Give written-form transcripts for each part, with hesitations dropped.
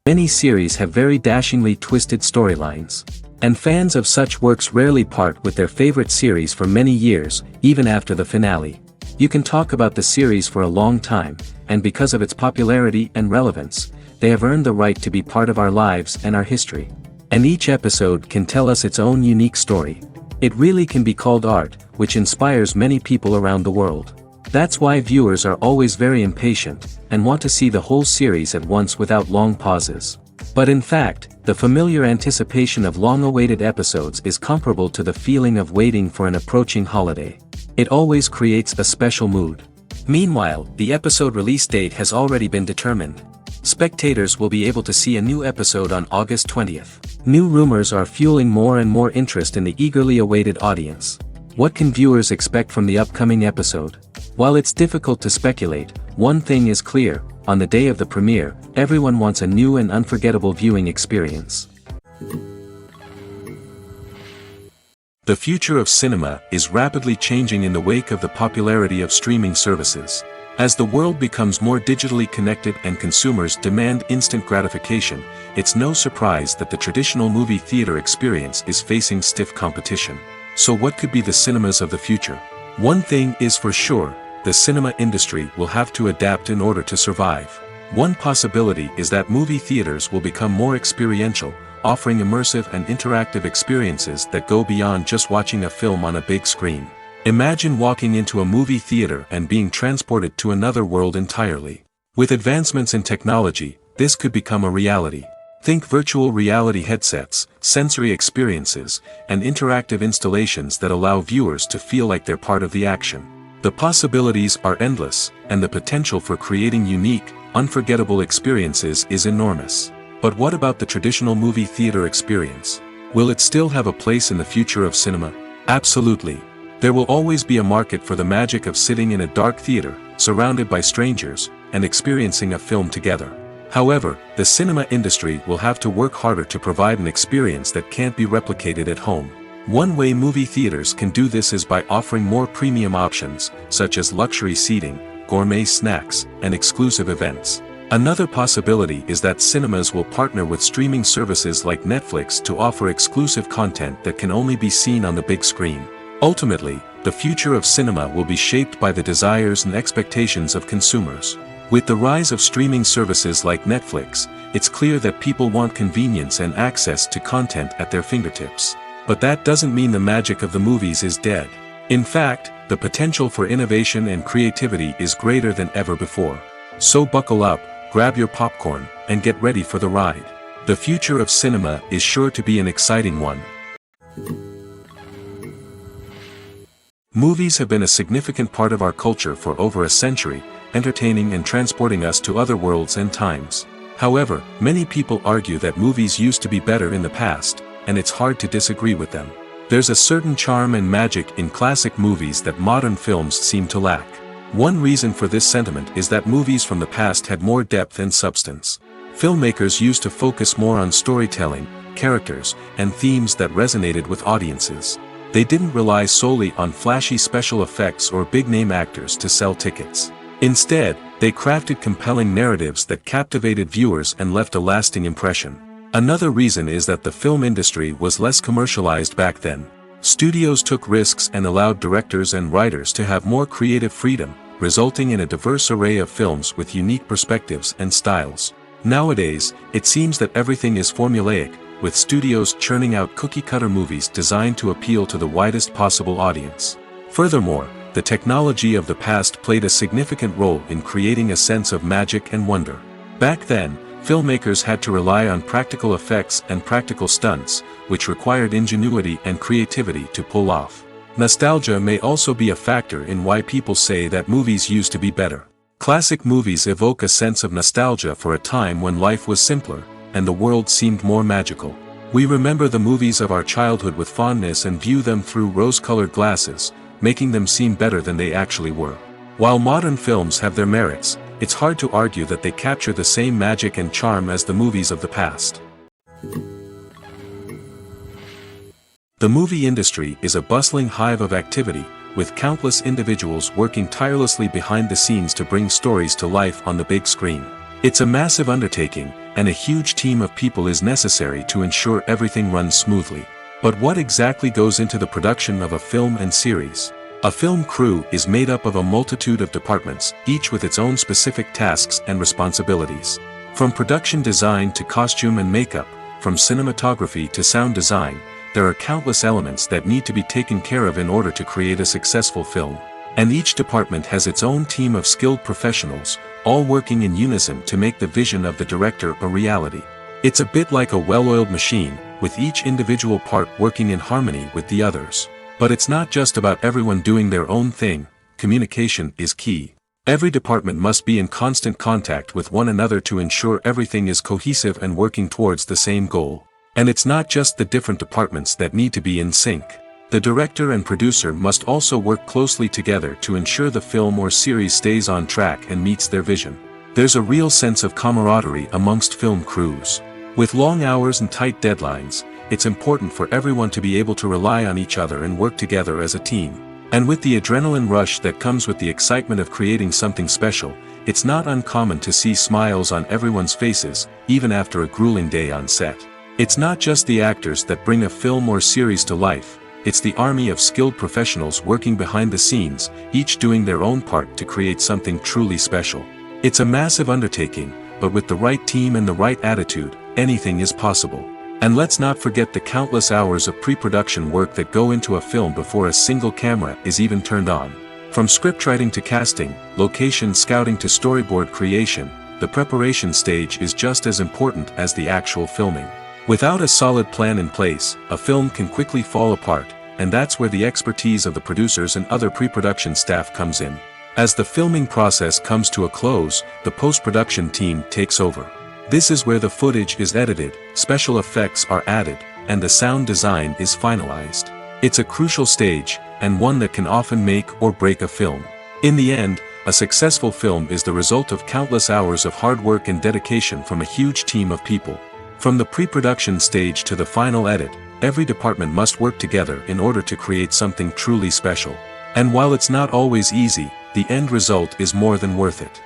Many series have very dashingly twisted storylines. And fans of such works rarely part with their favorite series for many years, even after the finale. You can talk about the series for a long time, and because of its popularity and relevance, they have earned the right to be part of our lives and our history. And each episode can tell us its own unique story. It really can be called art, which inspires many people around the world. That's why viewers are always very impatient, and want to see the whole series at once without long pauses. But in fact, the familiar anticipation of long-awaited episodes is comparable to the feeling of waiting for an approaching holiday. It always creates a special mood. Meanwhile, the episode release date has already been determined. Spectators will be able to see a new episode on August 20th. New rumors are fueling more and more interest in the eagerly awaited audience. What can viewers expect from the upcoming episode? While it's difficult to speculate, one thing is clear: on the day of the premiere, everyone wants a new and unforgettable viewing experience. The future of cinema is rapidly changing in the wake of the popularity of streaming services. As the world becomes more digitally connected and consumers demand instant gratification, it's no surprise that the traditional movie theater experience is facing stiff competition. So what could be the cinemas of the future? One thing is for sure: the cinema industry will have to adapt in order to survive. One possibility is that movie theaters will become more experiential, offering immersive and interactive experiences that go beyond just watching a film on a big screen. Imagine walking into a movie theater and being transported to another world entirely. With advancements in technology, this could become a reality. Think virtual reality headsets, sensory experiences, and interactive installations that allow viewers to feel like they're part of the action. The possibilities are endless, and the potential for creating unique, unforgettable experiences is enormous. But what about the traditional movie theater experience? Will it still have a place in the future of cinema? Absolutely. There will always be a market for the magic of sitting in a dark theater, surrounded by strangers, and experiencing a film together. However, the cinema industry will have to work harder to provide an experience that can't be replicated at home. One way movie theaters can do this is by offering more premium options, such as luxury seating, gourmet snacks, and exclusive events. Another possibility is that cinemas will partner with streaming services like Netflix to offer exclusive content that can only be seen on the big screen. Ultimately, the future of cinema will be shaped by the desires and expectations of consumers. With the rise of streaming services like Netflix, it's clear that people want convenience and access to content at their fingertips. But that doesn't mean the magic of the movies is dead. In fact, the potential for innovation and creativity is greater than ever before. So buckle up, grab your popcorn, and get ready for the ride. The future of cinema is sure to be an exciting one. Movies have been a significant part of our culture for over a century, entertaining and transporting us to other worlds and times. However, many people argue that movies used to be better in the past, and it's hard to disagree with them. There's a certain charm and magic in classic movies that modern films seem to lack. One reason for this sentiment is that movies from the past had more depth and substance. Filmmakers used to focus more on storytelling, characters, and themes that resonated with audiences. They didn't rely solely on flashy special effects or big-name actors to sell tickets. Instead, they crafted compelling narratives that captivated viewers and left a lasting impression. Another reason is that the film industry was less commercialized back then. Studios took risks and allowed directors and writers to have more creative freedom, resulting in a diverse array of films with unique perspectives and styles. Nowadays, it seems that everything is formulaic, with studios churning out cookie-cutter movies designed to appeal to the widest possible audience. Furthermore, the technology of the past played a significant role in creating a sense of magic and wonder. Back then, filmmakers had to rely on practical effects and practical stunts, which required ingenuity and creativity to pull off. Nostalgia may also be a factor in why people say that movies used to be better. Classic movies evoke a sense of nostalgia for a time when life was simpler, and the world seemed more magical. We remember the movies of our childhood with fondness and view them through rose-colored glasses, making them seem better than they actually were. While modern films have their merits, it's hard to argue that they capture the same magic and charm as the movies of the past. The movie industry is a bustling hive of activity, with countless individuals working tirelessly behind the scenes to bring stories to life on the big screen. It's a massive undertaking, and a huge team of people is necessary to ensure everything runs smoothly. But what exactly goes into the production of a film and series? A film crew is made up of a multitude of departments, each with its own specific tasks and responsibilities. From production design to costume and makeup, from cinematography to sound design, there are countless elements that need to be taken care of in order to create a successful film. And each department has its own team of skilled professionals, all working in unison to make the vision of the director a reality. It's a bit like a well-oiled machine, with each individual part working in harmony with the others. But it's not just about everyone doing their own thing. Communication is key. Every department must be in constant contact with one another to ensure everything is cohesive and working towards the same goal. And it's not just the different departments that need to be in sync. The director and producer must also work closely together to ensure the film or series stays on track and meets their vision. There's a real sense of camaraderie amongst film crews. With long hours and tight deadlines, it's important for everyone to be able to rely on each other and work together as a team. And with the adrenaline rush that comes with the excitement of creating something special, it's not uncommon to see smiles on everyone's faces, even after a grueling day on set. It's not just the actors that bring a film or series to life, it's the army of skilled professionals working behind the scenes, each doing their own part to create something truly special. It's a massive undertaking, but with the right team and the right attitude, anything is possible. And let's not forget the countless hours of pre-production work that go into a film before a single camera is even turned on. From scriptwriting to casting, location scouting to storyboard creation, the preparation stage is just as important as the actual filming. Without a solid plan in place, a film can quickly fall apart, and that's where the expertise of the producers and other pre-production staff comes in. As the filming process comes to a close, the post-production team takes over. This is where the footage is edited, special effects are added, and the sound design is finalized. It's a crucial stage, and one that can often make or break a film. In the end, a successful film is the result of countless hours of hard work and dedication from a huge team of people. From the pre-production stage to the final edit, every department must work together in order to create something truly special. And while it's not always easy, the end result is more than worth it.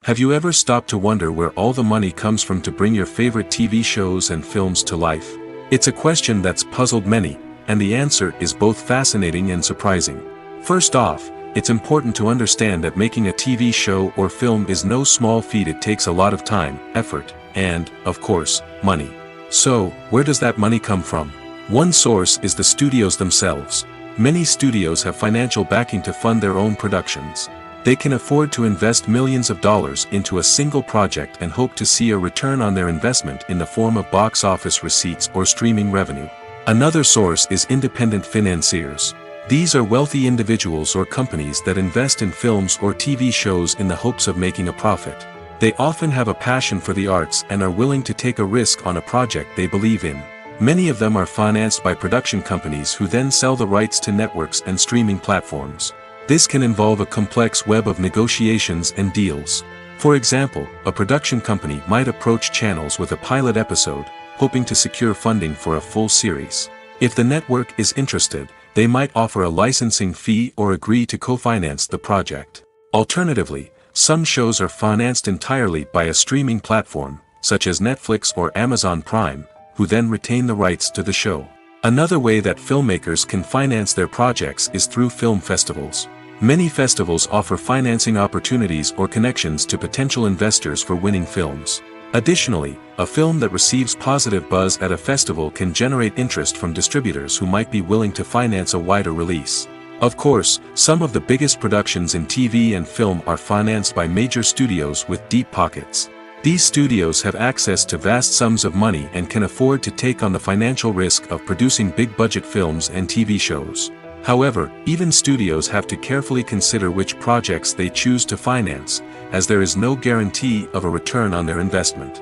Have you ever stopped to wonder where all the money comes from to bring your favorite TV shows and films to life? It's a question that's puzzled many, and the answer is both fascinating and surprising. First off, it's important to understand that making a TV show or film is no small feat. It takes a lot of time, effort, and, of course, money. So, where does that money come from? One source is the studios themselves. Many studios have financial backing to fund their own productions. They can afford to invest millions of dollars into a single project and hope to see a return on their investment in the form of box office receipts or streaming revenue. Another source is independent financiers. These are wealthy individuals or companies that invest in films or TV shows in the hopes of making a profit. They often have a passion for the arts and are willing to take a risk on a project they believe in. Many of them are financed by production companies who then sell the rights to networks and streaming platforms. This can involve a complex web of negotiations and deals. For example, a production company might approach channels with a pilot episode, hoping to secure funding for a full series. If the network is interested, they might offer a licensing fee or agree to co-finance the project. Alternatively, some shows are financed entirely by a streaming platform, such as Netflix or Amazon Prime, who then retain the rights to the show. Another way that filmmakers can finance their projects is through film festivals. Many festivals offer financing opportunities or connections to potential investors for winning films. Additionally, a film that receives positive buzz at a festival can generate interest from distributors who might be willing to finance a wider release. Of course, some of the biggest productions in TV and film are financed by major studios with deep pockets. These studios have access to vast sums of money and can afford to take on the financial risk of producing big-budget films and TV shows. However, even studios have to carefully consider which projects they choose to finance, as there is no guarantee of a return on their investment.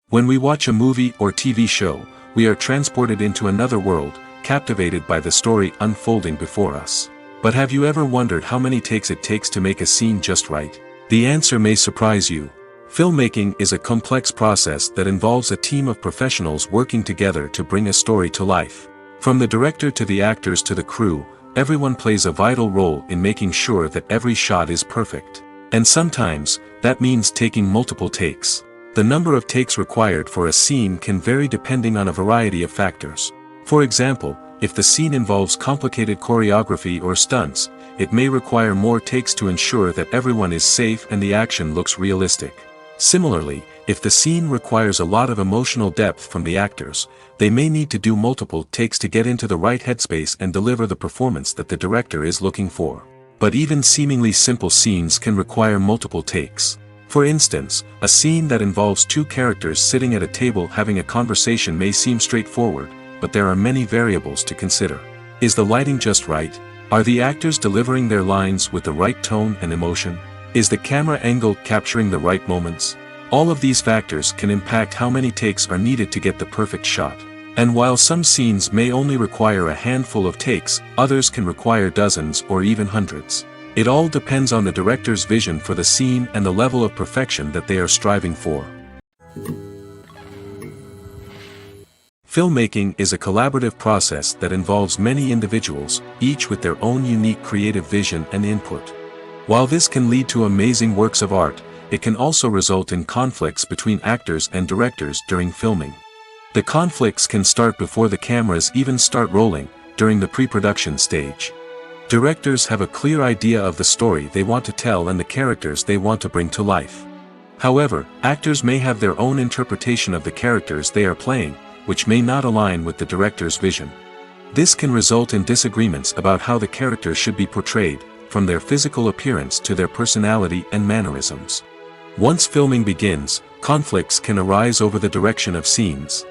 When we watch a movie or TV show, we are transported into another world, captivated by the story unfolding before us. But have you ever wondered how many takes it takes to make a scene just right? The answer may surprise you. Filmmaking is a complex process that involves a team of professionals working together to bring a story to life. From the director to the actors to the crew, everyone plays a vital role in making sure that every shot is perfect. And sometimes, that means taking multiple takes. The number of takes required for a scene can vary depending on a variety of factors. For example, if the scene involves complicated choreography or stunts, it may require more takes to ensure that everyone is safe and the action looks realistic. Similarly, if the scene requires a lot of emotional depth from the actors, they may need to do multiple takes to get into the right headspace and deliver the performance that the director is looking for. But even seemingly simple scenes can require multiple takes. For instance, a scene that involves two characters sitting at a table having a conversation may seem straightforward, but there are many variables to consider. Is the lighting just right? Are the actors delivering their lines with the right tone and emotion? Is the camera angle capturing the right moments? All of these factors can impact how many takes are needed to get the perfect shot. And while some scenes may only require a handful of takes, others can require dozens or even hundreds. It all depends on the director's vision for the scene and the level of perfection that they are striving for. Filmmaking is a collaborative process that involves many individuals, each with their own unique creative vision and input. While this can lead to amazing works of art, it can also result in conflicts between actors and directors during filming. The conflicts can start before the cameras even start rolling, during the pre-production stage. Directors have a clear idea of the story they want to tell and the characters they want to bring to life. However, actors may have their own interpretation of the characters they are playing, which may not align with the director's vision. This can result in disagreements about how the characters should be portrayed, from their physical appearance to their personality and mannerisms. Once filming begins, conflicts can arise over the direction of scenes.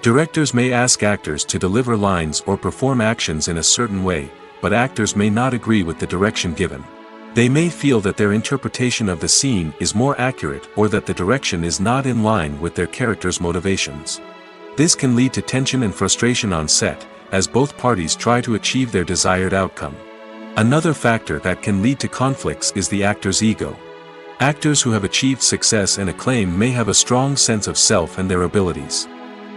Directors may ask actors to deliver lines or perform actions in a certain way, but actors may not agree with the direction given. They may feel that their interpretation of the scene is more accurate or that the direction is not in line with their character's motivations. This can lead to tension and frustration on set, as both parties try to achieve their desired outcome. Another factor that can lead to conflicts is the actor's ego. Actors who have achieved success and acclaim may have a strong sense of self and their abilities.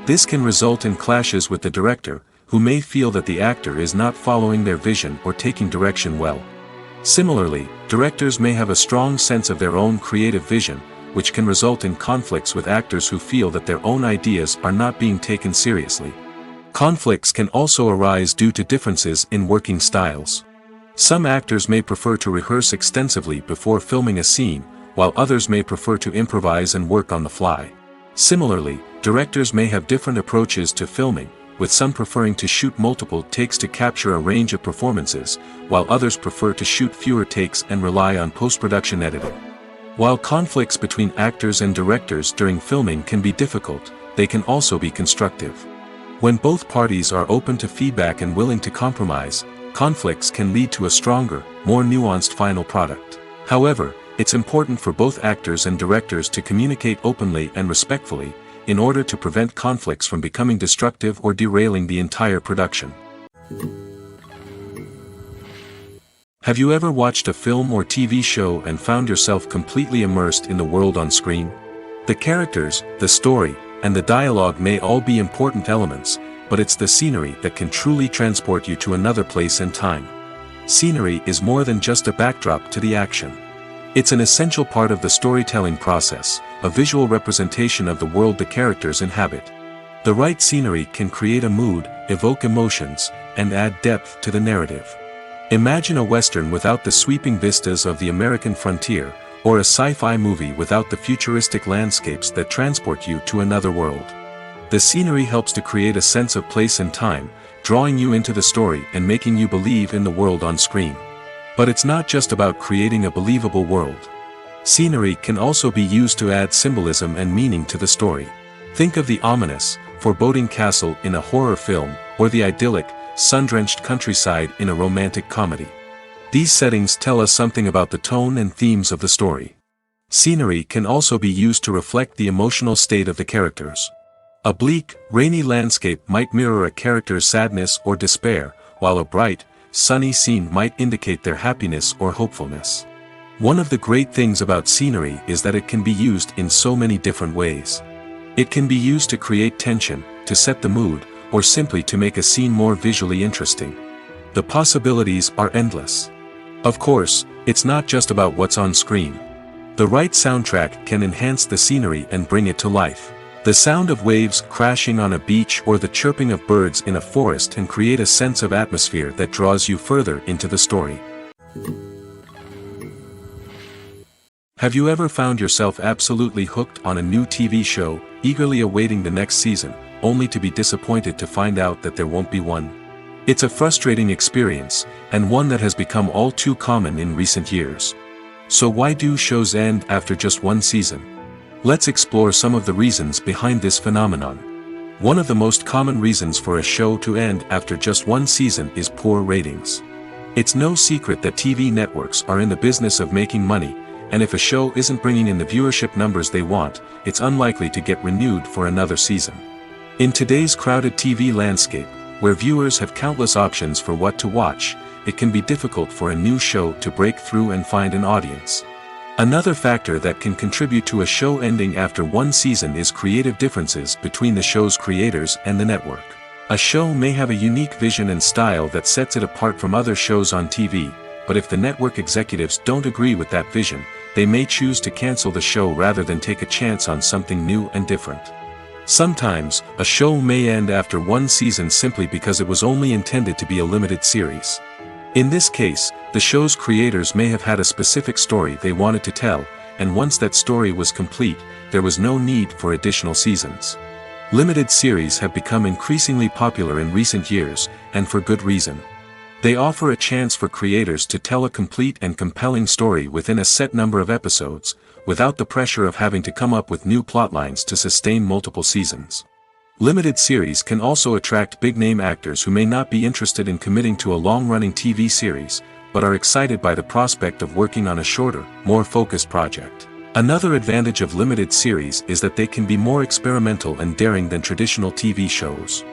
This can result in clashes with the director, who may feel that the actor is not following their vision or taking direction well. Similarly, directors may have a strong sense of their own creative vision, which can result in conflicts with actors who feel that their own ideas are not being taken seriously. Conflicts can also arise due to differences in working styles. Some actors may prefer to rehearse extensively before filming a scene, while others may prefer to improvise and work on the fly. Similarly, directors may have different approaches to filming, with some preferring to shoot multiple takes to capture a range of performances, while others prefer to shoot fewer takes and rely on post-production editing. While conflicts between actors and directors during filming can be difficult, they can also be constructive. When both parties are open to feedback and willing to compromise, conflicts can lead to a stronger, more nuanced final product. However, it's important for both actors and directors to communicate openly and respectfully, in order to prevent conflicts from becoming destructive or derailing the entire production. Have you ever watched a film or TV show and found yourself completely immersed in the world on screen? The characters, the story, and the dialogue may all be important elements, but it's the scenery that can truly transport you to another place and time. Scenery is more than just a backdrop to the action. It's an essential part of the storytelling process, a visual representation of the world the characters inhabit. The right scenery can create a mood, evoke emotions, and add depth to the narrative. Imagine a western without the sweeping vistas of the American frontier, or a sci-fi movie without the futuristic landscapes that transport you to another world. The scenery helps to create a sense of place and time, drawing you into the story and making you believe in the world on screen. But it's not just about creating a believable world. Scenery can also be used to add symbolism and meaning to the story. Think of the ominous, foreboding castle in a horror film, or the idyllic, sun-drenched countryside in a romantic comedy. These settings tell us something about the tone and themes of the story. Scenery can also be used to reflect the emotional state of the characters. A bleak, rainy landscape might mirror a character's sadness or despair, while a bright, sunny scene might indicate their happiness or hopefulness. One of the great things about scenery is that it can be used in so many different ways. It can be used to create tension, to set the mood, or simply to make a scene more visually interesting. The possibilities are endless. Of course, it's not just about what's on screen. The right soundtrack can enhance the scenery and bring it to life. The sound of waves crashing on a beach or the chirping of birds in a forest can create a sense of atmosphere that draws you further into the story. Have you ever found yourself absolutely hooked on a new TV show, eagerly awaiting the next season, only to be disappointed to find out that there won't be one? It's a frustrating experience, and one that has become all too common in recent years. So why do shows end after just one season? Let's explore some of the reasons behind this phenomenon. One of the most common reasons for a show to end after just one season is poor ratings. It's no secret that TV networks are in the business of making money, and if a show isn't bringing in the viewership numbers they want, it's unlikely to get renewed for another season. In today's crowded TV landscape, where viewers have countless options for what to watch, it can be difficult for a new show to break through and find an audience. Another factor that can contribute to a show ending after one season is creative differences between the show's creators and the network. A show may have a unique vision and style that sets it apart from other shows on TV, but if the network executives don't agree with that vision, they may choose to cancel the show rather than take a chance on something new and different. Sometimes, a show may end after one season simply because it was only intended to be a limited series. In this case, the show's creators may have had a specific story they wanted to tell, and once that story was complete, there was no need for additional seasons. Limited series have become increasingly popular in recent years, and for good reason. They offer a chance for creators to tell a complete and compelling story within a set number of episodes, without the pressure of having to come up with new plotlines to sustain multiple seasons. Limited series can also attract big-name actors who may not be interested in committing to a long-running TV series, but are excited by the prospect of working on a shorter, more focused project. Another advantage of limited series is that they can be more experimental and daring than traditional TV shows.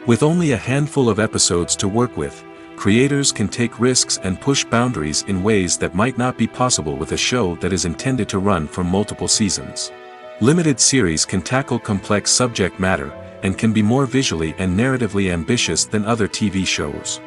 With only a handful of episodes to work with, creators can take risks and push boundaries in ways that might not be possible with a show that is intended to run for multiple seasons. Limited series can tackle complex subject matter, and can be more visually and narratively ambitious than other TV shows.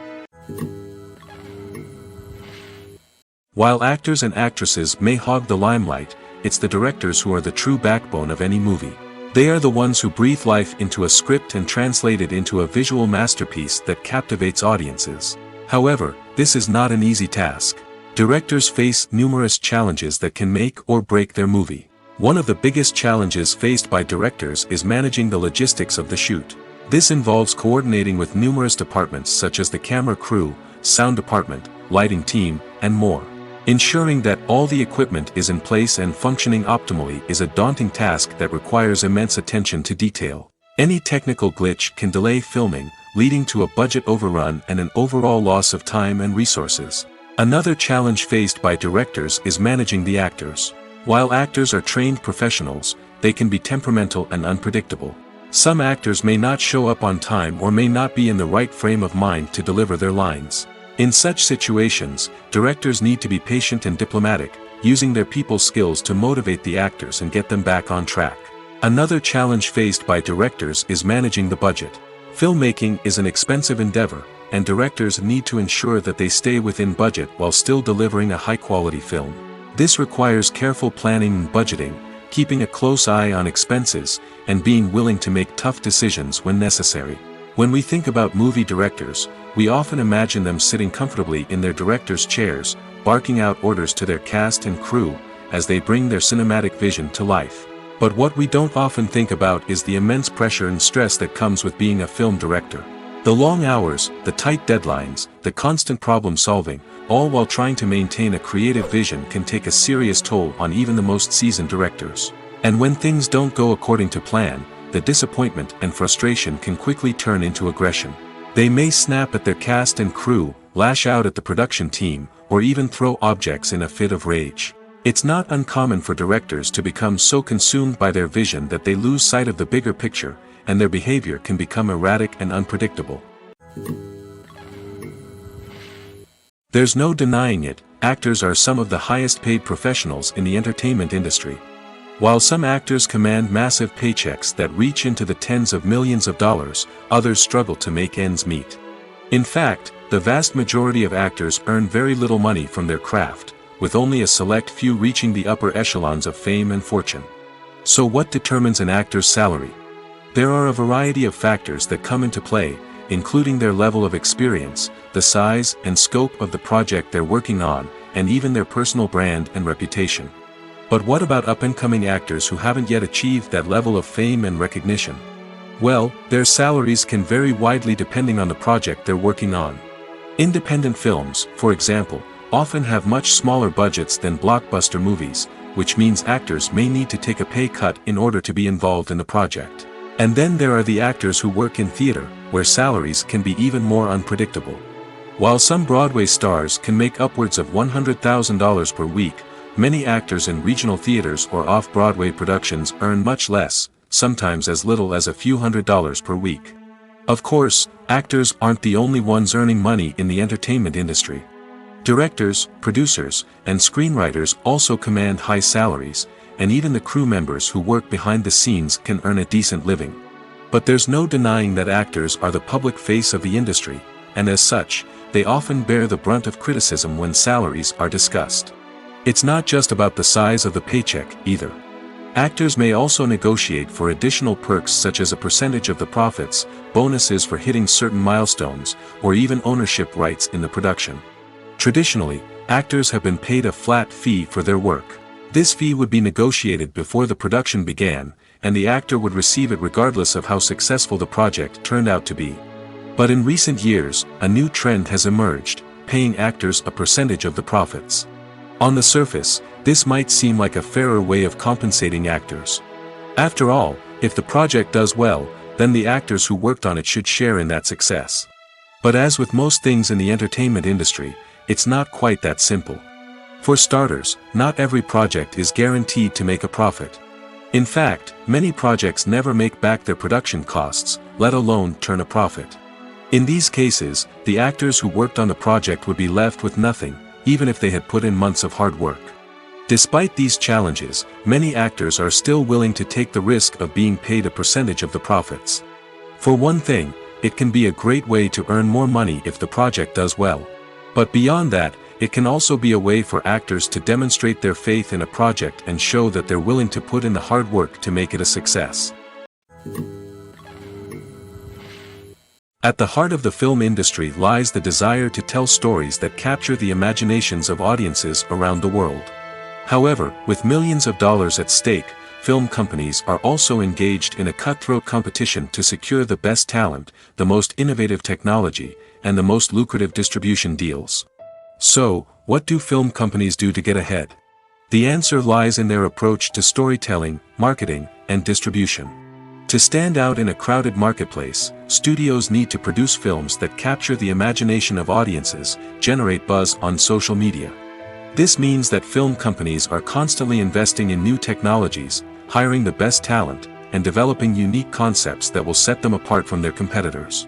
While actors and actresses may hog the limelight, it's the directors who are the true backbone of any movie. They are the ones who breathe life into a script and translate it into a visual masterpiece that captivates audiences. However, this is not an easy task. Directors face numerous challenges that can make or break their movie. One of the biggest challenges faced by directors is managing the logistics of the shoot. This involves coordinating with numerous departments such as the camera crew, sound department, lighting team, and more. Ensuring that all the equipment is in place and functioning optimally is a daunting task that requires immense attention to detail. Any technical glitch can delay filming, leading to a budget overrun and an overall loss of time and resources. Another challenge faced by directors is managing the actors. While actors are trained professionals, they can be temperamental and unpredictable. Some actors may not show up on time or may not be in the right frame of mind to deliver their lines. In such situations, directors need to be patient and diplomatic, using their people skills to motivate the actors and get them back on track. Another challenge faced by directors is managing the budget. Filmmaking is an expensive endeavor, and directors need to ensure that they stay within budget while still delivering a high-quality film. This requires careful planning and budgeting, keeping a close eye on expenses, and being willing to make tough decisions when necessary. When we think about movie directors, we often imagine them sitting comfortably in their director's chairs, barking out orders to their cast and crew, as they bring their cinematic vision to life. But what we don't often think about is the immense pressure and stress that comes with being a film director. The long hours, the tight deadlines, the constant problem solving, all while trying to maintain a creative vision can take a serious toll on even the most seasoned directors. And when things don't go according to plan, the disappointment and frustration can quickly turn into aggression. They may snap at their cast and crew, lash out at the production team, or even throw objects in a fit of rage. It's not uncommon for directors to become so consumed by their vision that they lose sight of the bigger picture, and their behavior can become erratic and unpredictable. There's no denying it, actors are some of the highest paid professionals in the entertainment industry. While some actors command massive paychecks that reach into the tens of millions of dollars, others struggle to make ends meet. In fact, the vast majority of actors earn very little money from their craft, with only a select few reaching the upper echelons of fame and fortune. So what determines an actor's salary? There are a variety of factors that come into play, including their level of experience, the size and scope of the project they're working on, and even their personal brand and reputation. But what about up-and-coming actors who haven't yet achieved that level of fame and recognition? Well, their salaries can vary widely depending on the project they're working on. Independent films, for example, often have much smaller budgets than blockbuster movies, which means actors may need to take a pay cut in order to be involved in the project. And then there are the actors who work in theater, where salaries can be even more unpredictable. While some Broadway stars can make upwards of $100,000 per week, many actors in regional theaters or off-Broadway productions earn much less, sometimes as little as a few $100s per week. Of course, actors aren't the only ones earning money in the entertainment industry. Directors, producers, and screenwriters also command high salaries, and even the crew members who work behind the scenes can earn a decent living. But there's no denying that actors are the public face of the industry, and as such, they often bear the brunt of criticism when salaries are discussed. It's not just about the size of the paycheck, either. Actors may also negotiate for additional perks such as a percentage of the profits, bonuses for hitting certain milestones, or even ownership rights in the production. Traditionally, actors have been paid a flat fee for their work. This fee would be negotiated before the production began, and the actor would receive it regardless of how successful the project turned out to be. But in recent years, a new trend has emerged, paying actors a percentage of the profits. On the surface, this might seem like a fairer way of compensating actors. After all, if the project does well, then the actors who worked on it should share in that success. But as with most things in the entertainment industry, it's not quite that simple. For starters, not every project is guaranteed to make a profit. In fact, many projects never make back their production costs, let alone turn a profit. In these cases, the actors who worked on the project would be left with nothing, even if they had put in months of hard work. Despite these challenges, many actors are still willing to take the risk of being paid a percentage of the profits. For one thing, it can be a great way to earn more money if the project does well. But beyond that, it can also be a way for actors to demonstrate their faith in a project and show that they're willing to put in the hard work to make it a success. At the heart of the film industry lies the desire to tell stories that capture the imaginations of audiences around the world. However, with millions of dollars at stake, film companies are also engaged in a cutthroat competition to secure the best talent, the most innovative technology, and the most lucrative distribution deals. So, what do film companies do to get ahead? The answer lies in their approach to storytelling, marketing, and distribution. To stand out in a crowded marketplace, studios need to produce films that capture the imagination of audiences, generate buzz on social media. This means that film companies are constantly investing in new technologies, hiring the best talent, and developing unique concepts that will set them apart from their competitors.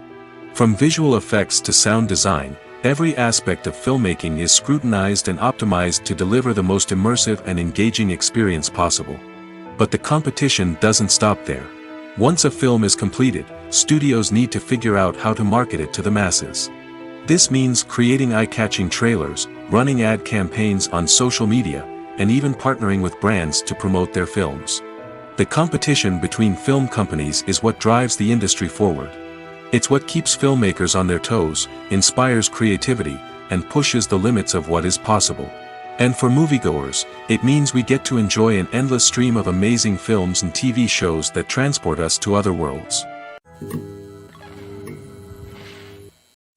From visual effects to sound design, every aspect of filmmaking is scrutinized and optimized to deliver the most immersive and engaging experience possible. But the competition doesn't stop there. Once a film is completed, studios need to figure out how to market it to the masses. This means creating eye-catching trailers, running ad campaigns on social media, and even partnering with brands to promote their films. The competition between film companies is what drives the industry forward. It's what keeps filmmakers on their toes, inspires creativity, and pushes the limits of what is possible. And for moviegoers, it means we get to enjoy an endless stream of amazing films and TV shows that transport us to other worlds.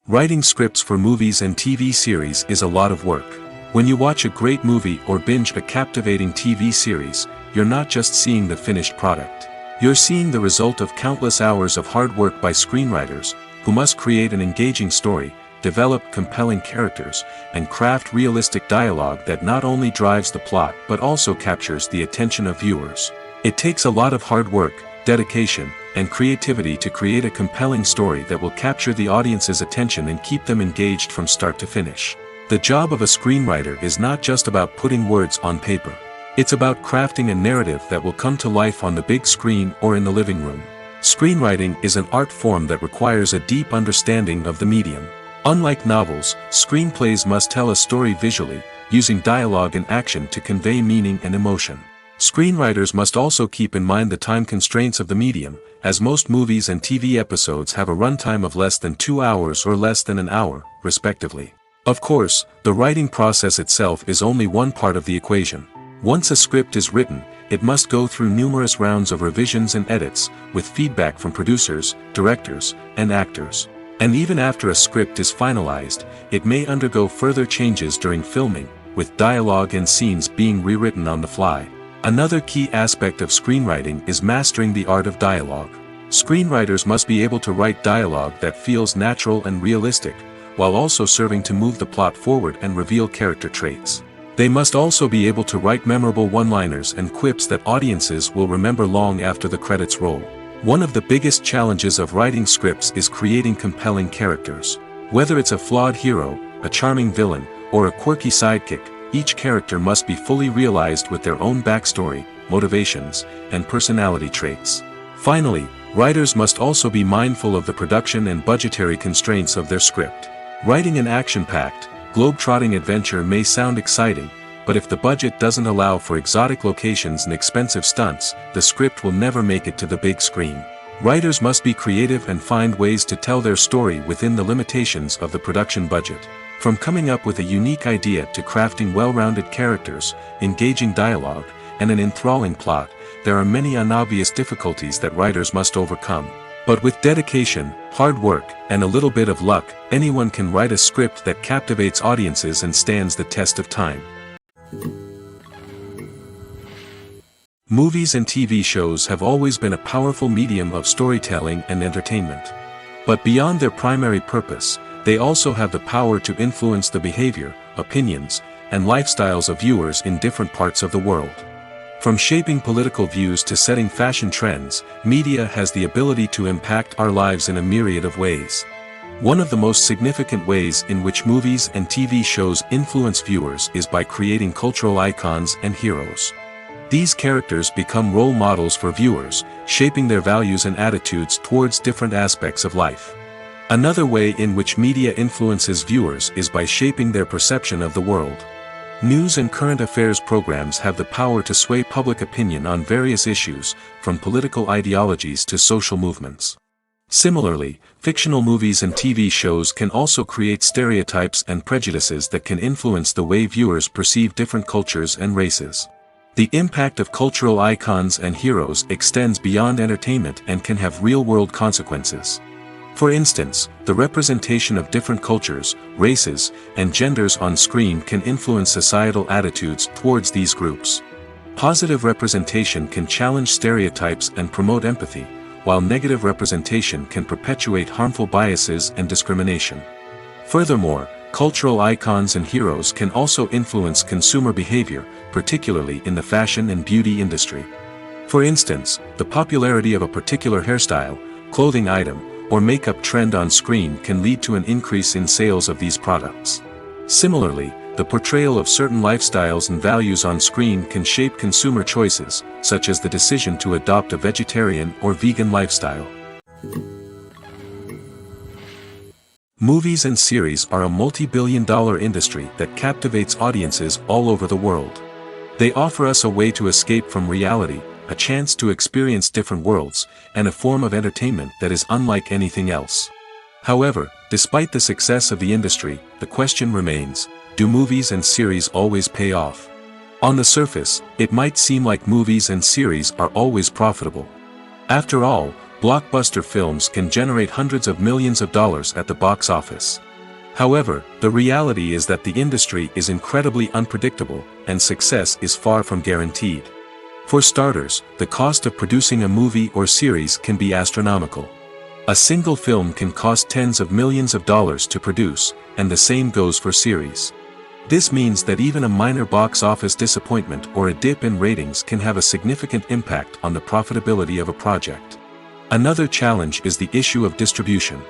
Writing scripts for movies and TV series is a lot of work. When you watch a great movie or binge a captivating TV series, you're not just seeing the finished product. You're seeing the result of countless hours of hard work by screenwriters, who must create an engaging story, develop compelling characters, and craft realistic dialogue that not only drives the plot but also captures the attention of viewers. It takes a lot of hard work, dedication, and creativity to create a compelling story that will capture the audience's attention and keep them engaged from start to finish. The job of a screenwriter is not just about putting words on paper. It's about crafting a narrative that will come to life on the big screen or in the living room. Screenwriting is an art form that requires a deep understanding of the medium. Unlike novels, screenplays must tell a story visually, using dialogue and action to convey meaning and emotion. Screenwriters must also keep in mind the time constraints of the medium, as most movies and TV episodes have a runtime of less than 2 hours or less than an hour, respectively. Of course, the writing process itself is only one part of the equation. Once a script is written, it must go through numerous rounds of revisions and edits, with feedback from producers, directors, and actors. And even after a script is finalized, it may undergo further changes during filming, with dialogue and scenes being rewritten on the fly. Another key aspect of screenwriting is mastering the art of dialogue. Screenwriters must be able to write dialogue that feels natural and realistic, while also serving to move the plot forward and reveal character traits. They must also be able to write memorable one-liners and quips that audiences will remember long after the credits roll. One of the biggest challenges of writing scripts is creating compelling characters. Whether it's a flawed hero, a charming villain, or a quirky sidekick, each character must be fully realized with their own backstory, motivations, and personality traits. Finally, writers must also be mindful of the production and budgetary constraints of their script. Writing an action-packed, globe-trotting adventure may sound exciting, but if the budget doesn't allow for exotic locations and expensive stunts, the script will never make it to the big screen. Writers must be creative and find ways to tell their story within the limitations of the production budget. From coming up with a unique idea to crafting well-rounded characters, engaging dialogue, and an enthralling plot, there are many unobvious difficulties that writers must overcome. But with dedication, hard work, and a little bit of luck, anyone can write a script that captivates audiences and stands the test of time. Movies and TV shows have always been a powerful medium of storytelling and entertainment. But beyond their primary purpose, they also have the power to influence the behavior, opinions, and lifestyles of viewers in different parts of the world. From shaping political views to setting fashion trends, media has the ability to impact our lives in a myriad of ways. One of the most significant ways in which movies and TV shows influence viewers is by creating cultural icons and heroes. These characters become role models for viewers, shaping their values and attitudes towards different aspects of life. Another way in which media influences viewers is by shaping their perception of the world. News and current affairs programs have the power to sway public opinion on various issues, from political ideologies to social movements. Similarly, fictional movies and TV shows can also create stereotypes and prejudices that can influence the way viewers perceive different cultures and races. The impact of cultural icons and heroes extends beyond entertainment and can have real-world consequences. For instance, the representation of different cultures, races, and genders on screen can influence societal attitudes towards these groups. Positive representation can challenge stereotypes and promote empathy, while negative representation can perpetuate harmful biases and discrimination. Furthermore, cultural icons and heroes can also influence consumer behavior, particularly in the fashion and beauty industry. For instance, the popularity of a particular hairstyle, clothing item, or makeup trend on screen can lead to an increase in sales of these products. Similarly, the portrayal of certain lifestyles and values on screen can shape consumer choices, such as the decision to adopt a vegetarian or vegan lifestyle. Movies and series are a multi-billion-dollar industry that captivates audiences all over the world. They offer us a way to escape from reality, a chance to experience different worlds, and a form of entertainment that is unlike anything else. However, despite the success of the industry, the question remains, do movies and series always pay off? On the surface, it might seem like movies and series are always profitable. After all, blockbuster films can generate hundreds of millions of dollars at the box office. However, the reality is that the industry is incredibly unpredictable, and success is far from guaranteed. For starters, the cost of producing a movie or series can be astronomical. A single film can cost tens of millions of dollars to produce, and the same goes for series. This means that even a minor box office disappointment or a dip in ratings can have a significant impact on the profitability of a project. Another challenge is the issue of distribution.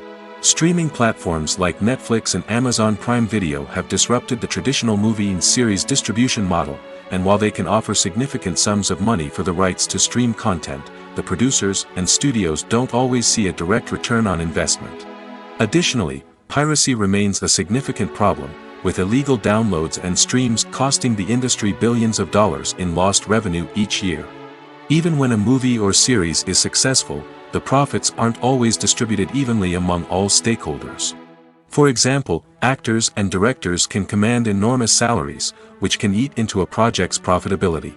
Streaming platforms like Netflix and Amazon Prime Video have disrupted the traditional movie and series distribution model, and while they can offer significant sums of money for the rights to stream content, the producers and studios don't always see a direct return on investment. Additionally, piracy remains a significant problem, with illegal downloads and streams costing the industry billions of dollars in lost revenue each year. Even when a movie or series is successful, the profits aren't always distributed evenly among all stakeholders. For example, actors and directors can command enormous salaries, which can eat into a project's profitability.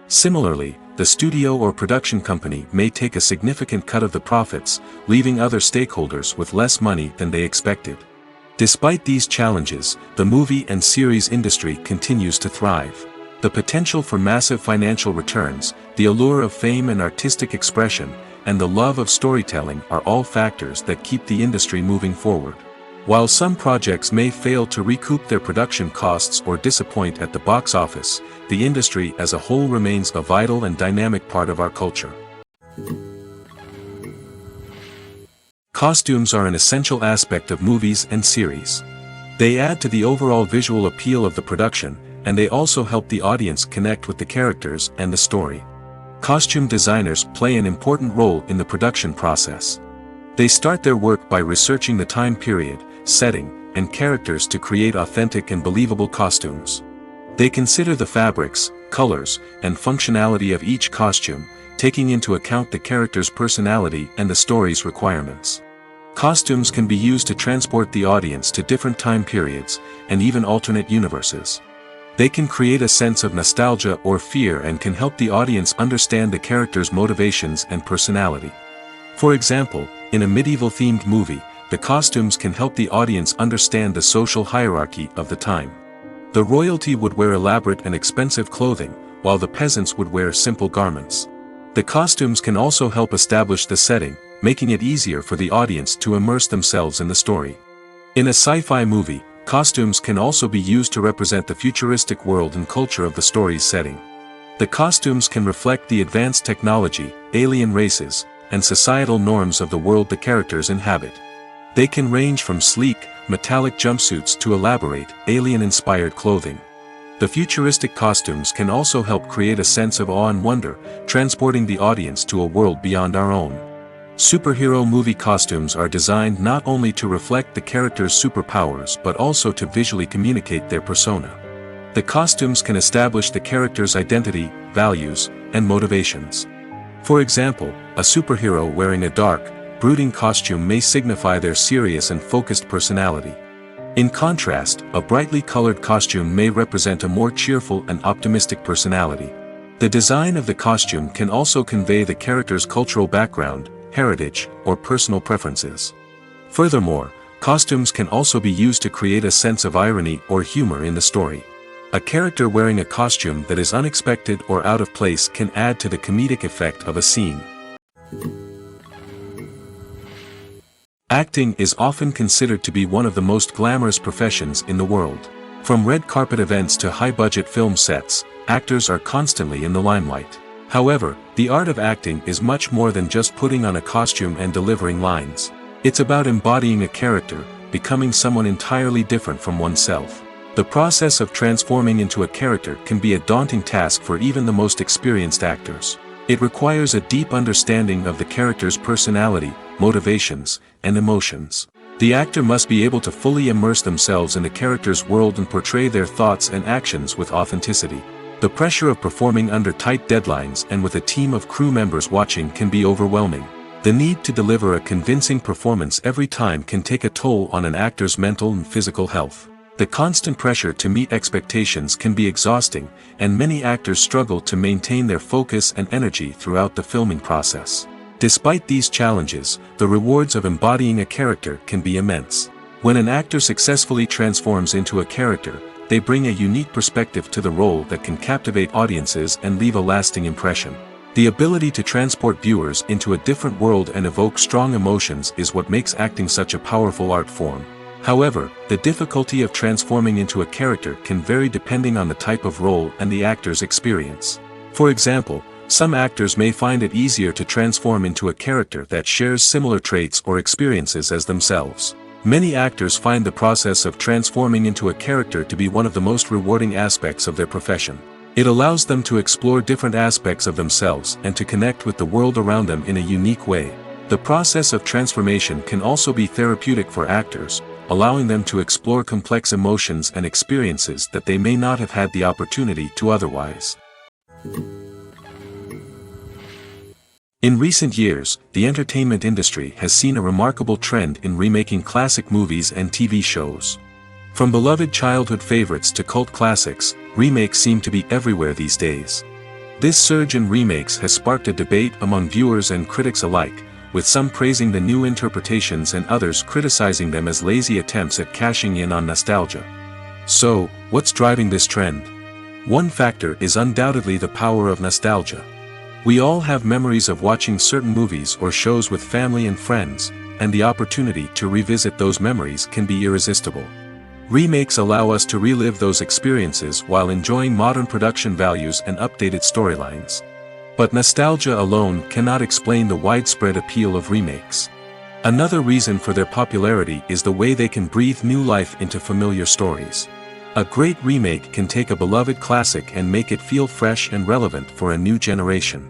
Similarly, the studio or production company may take a significant cut of the profits, leaving other stakeholders with less money than they expected. Despite these challenges, the movie and series industry continues to thrive. The potential for massive financial returns, the allure of fame and artistic expression, and the love of storytelling are all factors that keep the industry moving forward. While some projects may fail to recoup their production costs or disappoint at the box office, the industry as a whole remains a vital and dynamic part of our culture. Costumes are an essential aspect of movies and series. They add to the overall visual appeal of the production, and they also help the audience connect with the characters and the story. Costume designers play an important role in the production process. They start their work by researching the time period, setting, and characters to create authentic and believable costumes. They consider the fabrics, colors, and functionality of each costume, taking into account the character's personality and the story's requirements. Costumes can be used to transport the audience to different time periods, and even alternate universes. They can create a sense of nostalgia or fear and can help the audience understand the character's motivations and personality. For example, in a medieval-themed movie, the costumes can help the audience understand the social hierarchy of the time. The royalty would wear elaborate and expensive clothing, while the peasants would wear simple garments. The costumes can also help establish the setting, making it easier for the audience to immerse themselves in the story. In a sci-fi movie, costumes can also be used to represent the futuristic world and culture of the story's setting. The costumes can reflect the advanced technology, alien races, and societal norms of the world the characters inhabit. They can range from sleek, metallic jumpsuits to elaborate, alien-inspired clothing. The futuristic costumes can also help create a sense of awe and wonder, transporting the audience to a world beyond our own. Superhero movie costumes are designed not only to reflect the character's superpowers but also to visually communicate their persona. The costumes can establish the character's identity, values, and motivations. For example, a superhero wearing a dark, brooding costume may signify their serious and focused personality. In contrast, a brightly colored costume may represent a more cheerful and optimistic personality. The design of the costume can also convey the character's cultural background, heritage, or personal preferences. Furthermore, costumes can also be used to create a sense of irony or humor in the story. A character wearing a costume that is unexpected or out of place can add to the comedic effect of a scene. Acting is often considered to be one of the most glamorous professions in the world. From red carpet events to high-budget film sets, actors are constantly in the limelight. However, the art of acting is much more than just putting on a costume and delivering lines. It's about embodying a character, becoming someone entirely different from oneself. The process of transforming into a character can be a daunting task for even the most experienced actors. It requires a deep understanding of the character's personality, motivations, and emotions. The actor must be able to fully immerse themselves in the character's world and portray their thoughts and actions with authenticity. The pressure of performing under tight deadlines and with a team of crew members watching can be overwhelming. The need to deliver a convincing performance every time can take a toll on an actor's mental and physical health. The constant pressure to meet expectations can be exhausting, and many actors struggle to maintain their focus and energy throughout the filming process. Despite these challenges, the rewards of embodying a character can be immense. When an actor successfully transforms into a character, they bring a unique perspective to the role that can captivate audiences and leave a lasting impression. The ability to transport viewers into a different world and evoke strong emotions is what makes acting such a powerful art form. However, the difficulty of transforming into a character can vary depending on the type of role and the actor's experience. For example, some actors may find it easier to transform into a character that shares similar traits or experiences as themselves. Many actors find the process of transforming into a character to be one of the most rewarding aspects of their profession. It allows them to explore different aspects of themselves and to connect with the world around them in a unique way. The process of transformation can also be therapeutic for actors, allowing them to explore complex emotions and experiences that they may not have had the opportunity to otherwise. In recent years, the entertainment industry has seen a remarkable trend in remaking classic movies and TV shows. From beloved childhood favorites to cult classics, remakes seem to be everywhere these days. This surge in remakes has sparked a debate among viewers and critics alike, with some praising the new interpretations and others criticizing them as lazy attempts at cashing in on nostalgia. So, what's driving this trend? One factor is undoubtedly the power of nostalgia. We all have memories of watching certain movies or shows with family and friends, and the opportunity to revisit those memories can be irresistible. Remakes allow us to relive those experiences while enjoying modern production values and updated storylines. But nostalgia alone cannot explain the widespread appeal of remakes. Another reason for their popularity is the way they can breathe new life into familiar stories. A great remake can take a beloved classic and make it feel fresh and relevant for a new generation.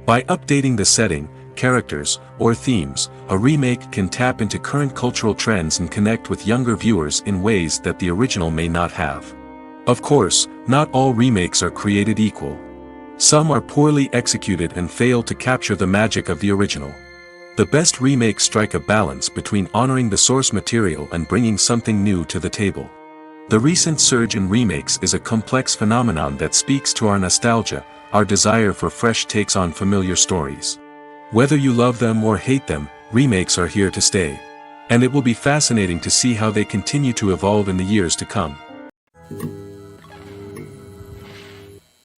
By updating the setting, characters, or themes, a remake can tap into current cultural trends and connect with younger viewers in ways that the original may not have. Of course, not all remakes are created equal. Some are poorly executed and fail to capture the magic of the original. The best remakes strike a balance between honoring the source material and bringing something new to the table. The recent surge in remakes is a complex phenomenon that speaks to our nostalgia, our desire for fresh takes on familiar stories. Whether you love them or hate them, remakes are here to stay. And it will be fascinating to see how they continue to evolve in the years to come.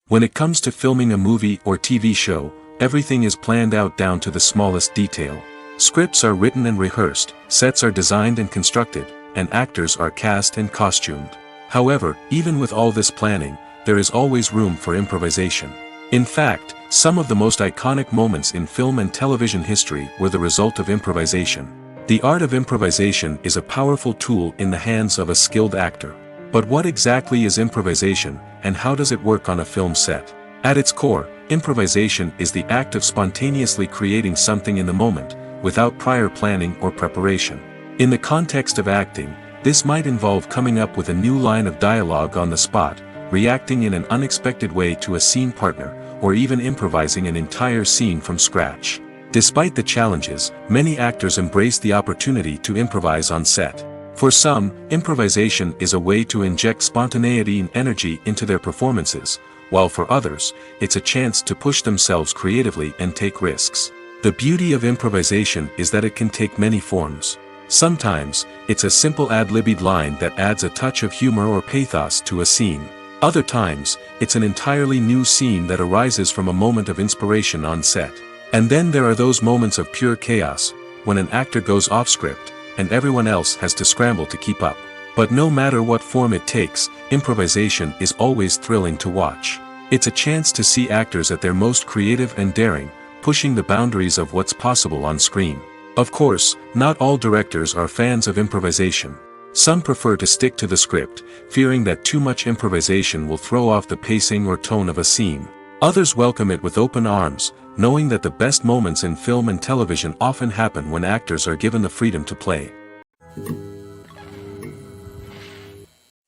When it comes to filming a movie or TV show, everything is planned out down to the smallest detail. Scripts are written and rehearsed, sets are designed and constructed, and actors are cast and costumed. However, even with all this planning, there is always room for improvisation. In fact, some of the most iconic moments in film and television history were the result of improvisation. The art of improvisation is a powerful tool in the hands of a skilled actor. But what exactly is improvisation, and how does it work on a film set? At its core, improvisation is the act of spontaneously creating something in the moment, without prior planning or preparation. In the context of acting, this might involve coming up with a new line of dialogue on the spot, reacting in an unexpected way to a scene partner, or even improvising an entire scene from scratch. Despite the challenges, many actors embrace the opportunity to improvise on set. For some, improvisation is a way to inject spontaneity and energy into their performances, while for others, it's a chance to push themselves creatively and take risks. The beauty of improvisation is that it can take many forms. Sometimes, it's a simple ad-libbed line that adds a touch of humor or pathos to a scene. Other times, it's an entirely new scene that arises from a moment of inspiration on set. And then there are those moments of pure chaos, when an actor goes off script, and everyone else has to scramble to keep up. But no matter what form it takes, improvisation is always thrilling to watch. It's a chance to see actors at their most creative and daring, pushing the boundaries of what's possible on screen. Of course, not all directors are fans of improvisation. Some prefer to stick to the script, fearing that too much improvisation will throw off the pacing or tone of a scene. Others welcome it with open arms, knowing that the best moments in film and television often happen when actors are given the freedom to play.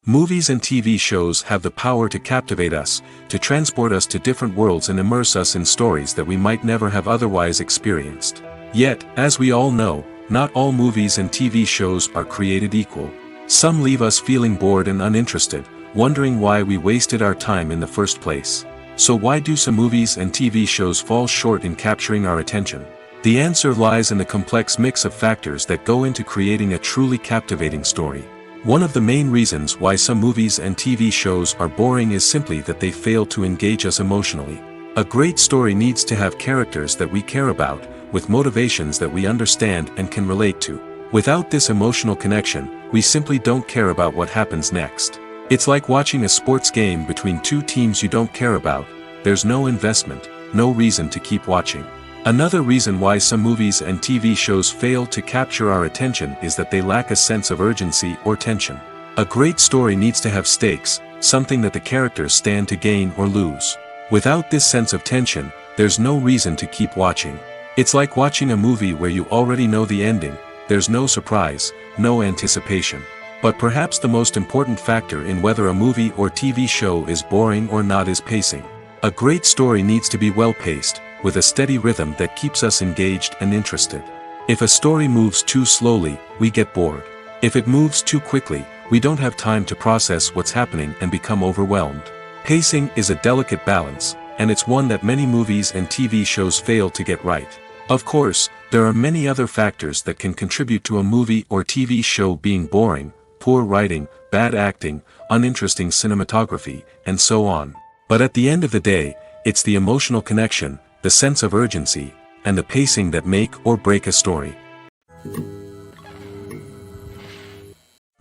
Movies and TV shows have the power to captivate us, to transport us to different worlds and immerse us in stories that we might never have otherwise experienced. Yet, as we all know, not all movies and TV shows are created equal. Some leave us feeling bored and uninterested, wondering why we wasted our time in the first place. So why do some movies and TV shows fall short in capturing our attention? The answer lies in the complex mix of factors that go into creating a truly captivating story. One of the main reasons why some movies and TV shows are boring is simply that they fail to engage us emotionally. A great story needs to have characters that we care about, with motivations that we understand and can relate to. Without this emotional connection, we simply don't care about what happens next. It's like watching a sports game between two teams you don't care about. There's no investment, no reason to keep watching. Another reason why some movies and TV shows fail to capture our attention is that they lack a sense of urgency or tension. A great story needs to have stakes, something that the characters stand to gain or lose. Without this sense of tension, there's no reason to keep watching. It's like watching a movie where you already know the ending. There's no surprise, no anticipation. But perhaps the most important factor in whether a movie or TV show is boring or not is pacing. A great story needs to be well-paced, with a steady rhythm that keeps us engaged and interested. If a story moves too slowly, we get bored. If it moves too quickly, we don't have time to process what's happening and become overwhelmed. Pacing is a delicate balance, and it's one that many movies and TV shows fail to get right. Of course, there are many other factors that can contribute to a movie or TV show being boring: poor writing, bad acting, uninteresting cinematography, and so on. But at the end of the day, it's the emotional connection, the sense of urgency, and the pacing that make or break a story.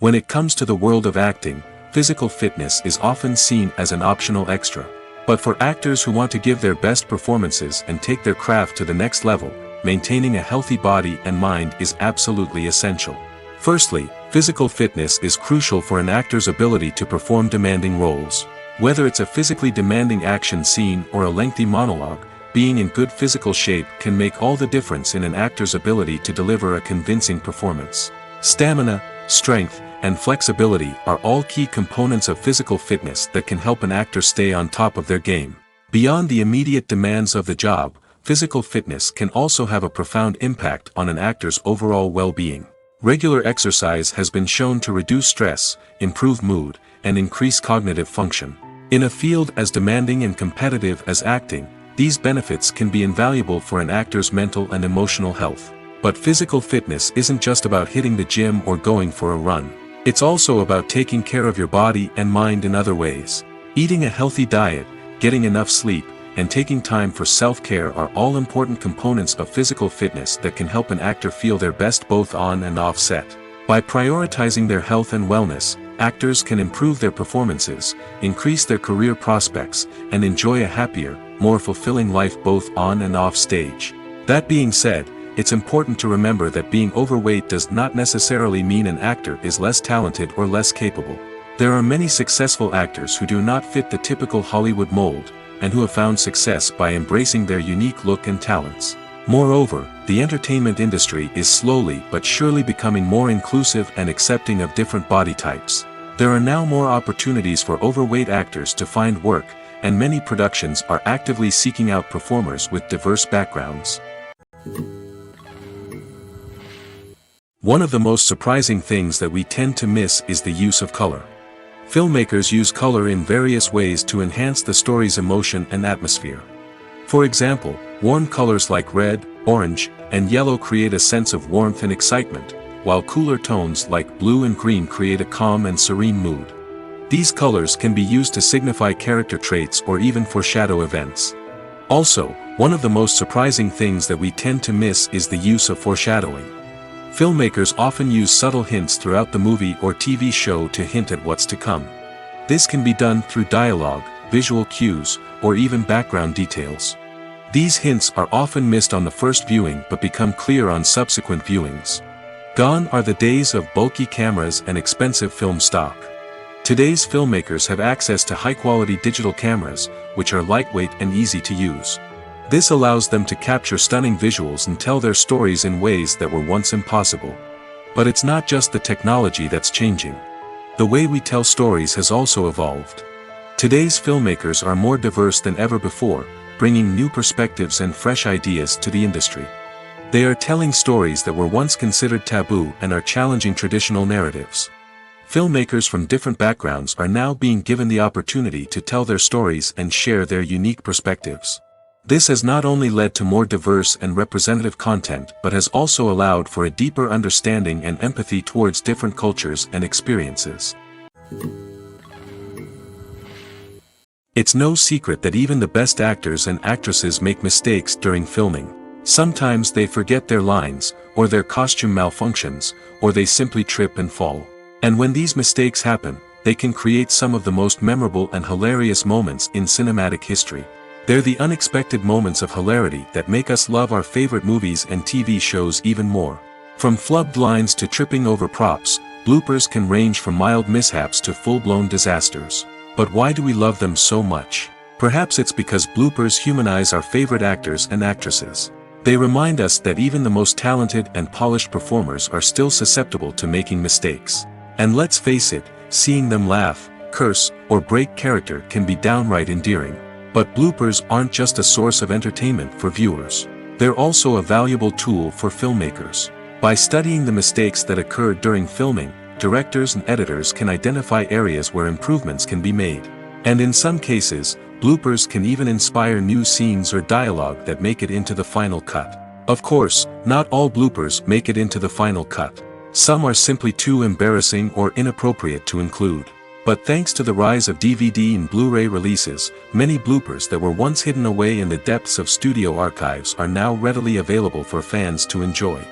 When it comes to the world of acting, physical fitness is often seen as an optional extra. But for actors who want to give their best performances and take their craft to the next level, maintaining a healthy body and mind is absolutely essential. Firstly, physical fitness is crucial for an actor's ability to perform demanding roles. Whether it's a physically demanding action scene or a lengthy monologue, being in good physical shape can make all the difference in an actor's ability to deliver a convincing performance. Stamina, strength, and flexibility are all key components of physical fitness that can help an actor stay on top of their game. Beyond the immediate demands of the job, physical fitness can also have a profound impact on an actor's overall well-being. Regular exercise has been shown to reduce stress, improve mood, and increase cognitive function. In a field as demanding and competitive as acting, these benefits can be invaluable for an actor's mental and emotional health. But physical fitness isn't just about hitting the gym or going for a run. It's also about taking care of your body and mind in other ways. Eating a healthy diet, getting enough sleep, and taking time for self-care are all important components of physical fitness that can help an actor feel their best both on and off set. By prioritizing their health and wellness, actors can improve their performances, increase their career prospects, and enjoy a happier, more fulfilling life both on and off stage. That being said, it's important to remember that being overweight does not necessarily mean an actor is less talented or less capable. There are many successful actors who do not fit the typical Hollywood mold, and who have found success by embracing their unique look and talents. Moreover, the entertainment industry is slowly but surely becoming more inclusive and accepting of different body types. There are now more opportunities for overweight actors to find work, and many productions are actively seeking out performers with diverse backgrounds. One of the most surprising things that we tend to miss is the use of color. Filmmakers use color in various ways to enhance the story's emotion and atmosphere. For example, warm colors like red, orange, and yellow create a sense of warmth and excitement, while cooler tones like blue and green create a calm and serene mood. These colors can be used to signify character traits or even foreshadow events. Also, one of the most surprising things that we tend to miss is the use of foreshadowing. Filmmakers often use subtle hints throughout the movie or TV show to hint at what's to come. This can be done through dialogue, visual cues, or even background details. These hints are often missed on the first viewing but become clear on subsequent viewings. Gone are the days of bulky cameras and expensive film stock. Today's filmmakers have access to high-quality digital cameras, which are lightweight and easy to use. This allows them to capture stunning visuals and tell their stories in ways that were once impossible. But it's not just the technology that's changing. the way we tell stories has also evolved. Today's filmmakers are more diverse than ever before, bringing new perspectives and fresh ideas to the industry. They are telling stories that were once considered taboo and are challenging traditional narratives. Filmmakers from different backgrounds are now being given the opportunity to tell their stories and share their unique perspectives. This has not only led to more diverse and representative content but has also allowed for a deeper understanding and empathy towards different cultures and experiences. It's no secret that even the best actors and actresses make mistakes during filming. Sometimes they forget their lines, or their costume malfunctions, or they simply trip and fall. And when these mistakes happen, they can create some of the most memorable and hilarious moments in cinematic history. They're the unexpected moments of hilarity that make us love our favorite movies and TV shows even more. From flubbed lines to tripping over props, bloopers can range from mild mishaps to full-blown disasters. But why do we love them so much? Perhaps it's because bloopers humanize our favorite actors and actresses. They remind us that even the most talented and polished performers are still susceptible to making mistakes. And let's face it, seeing them laugh, curse, or break character can be downright endearing. But bloopers aren't just a source of entertainment for viewers. They're also a valuable tool for filmmakers. By studying the mistakes that occurred during filming, directors and editors can identify areas where improvements can be made. And in some cases, bloopers can even inspire new scenes or dialogue that make it into the final cut. Of course, not all bloopers make it into the final cut. Some are simply too embarrassing or inappropriate to include. But thanks to the rise of DVD and Blu-ray releases, many bloopers that were once hidden away in the depths of studio archives are now readily available for fans to enjoy.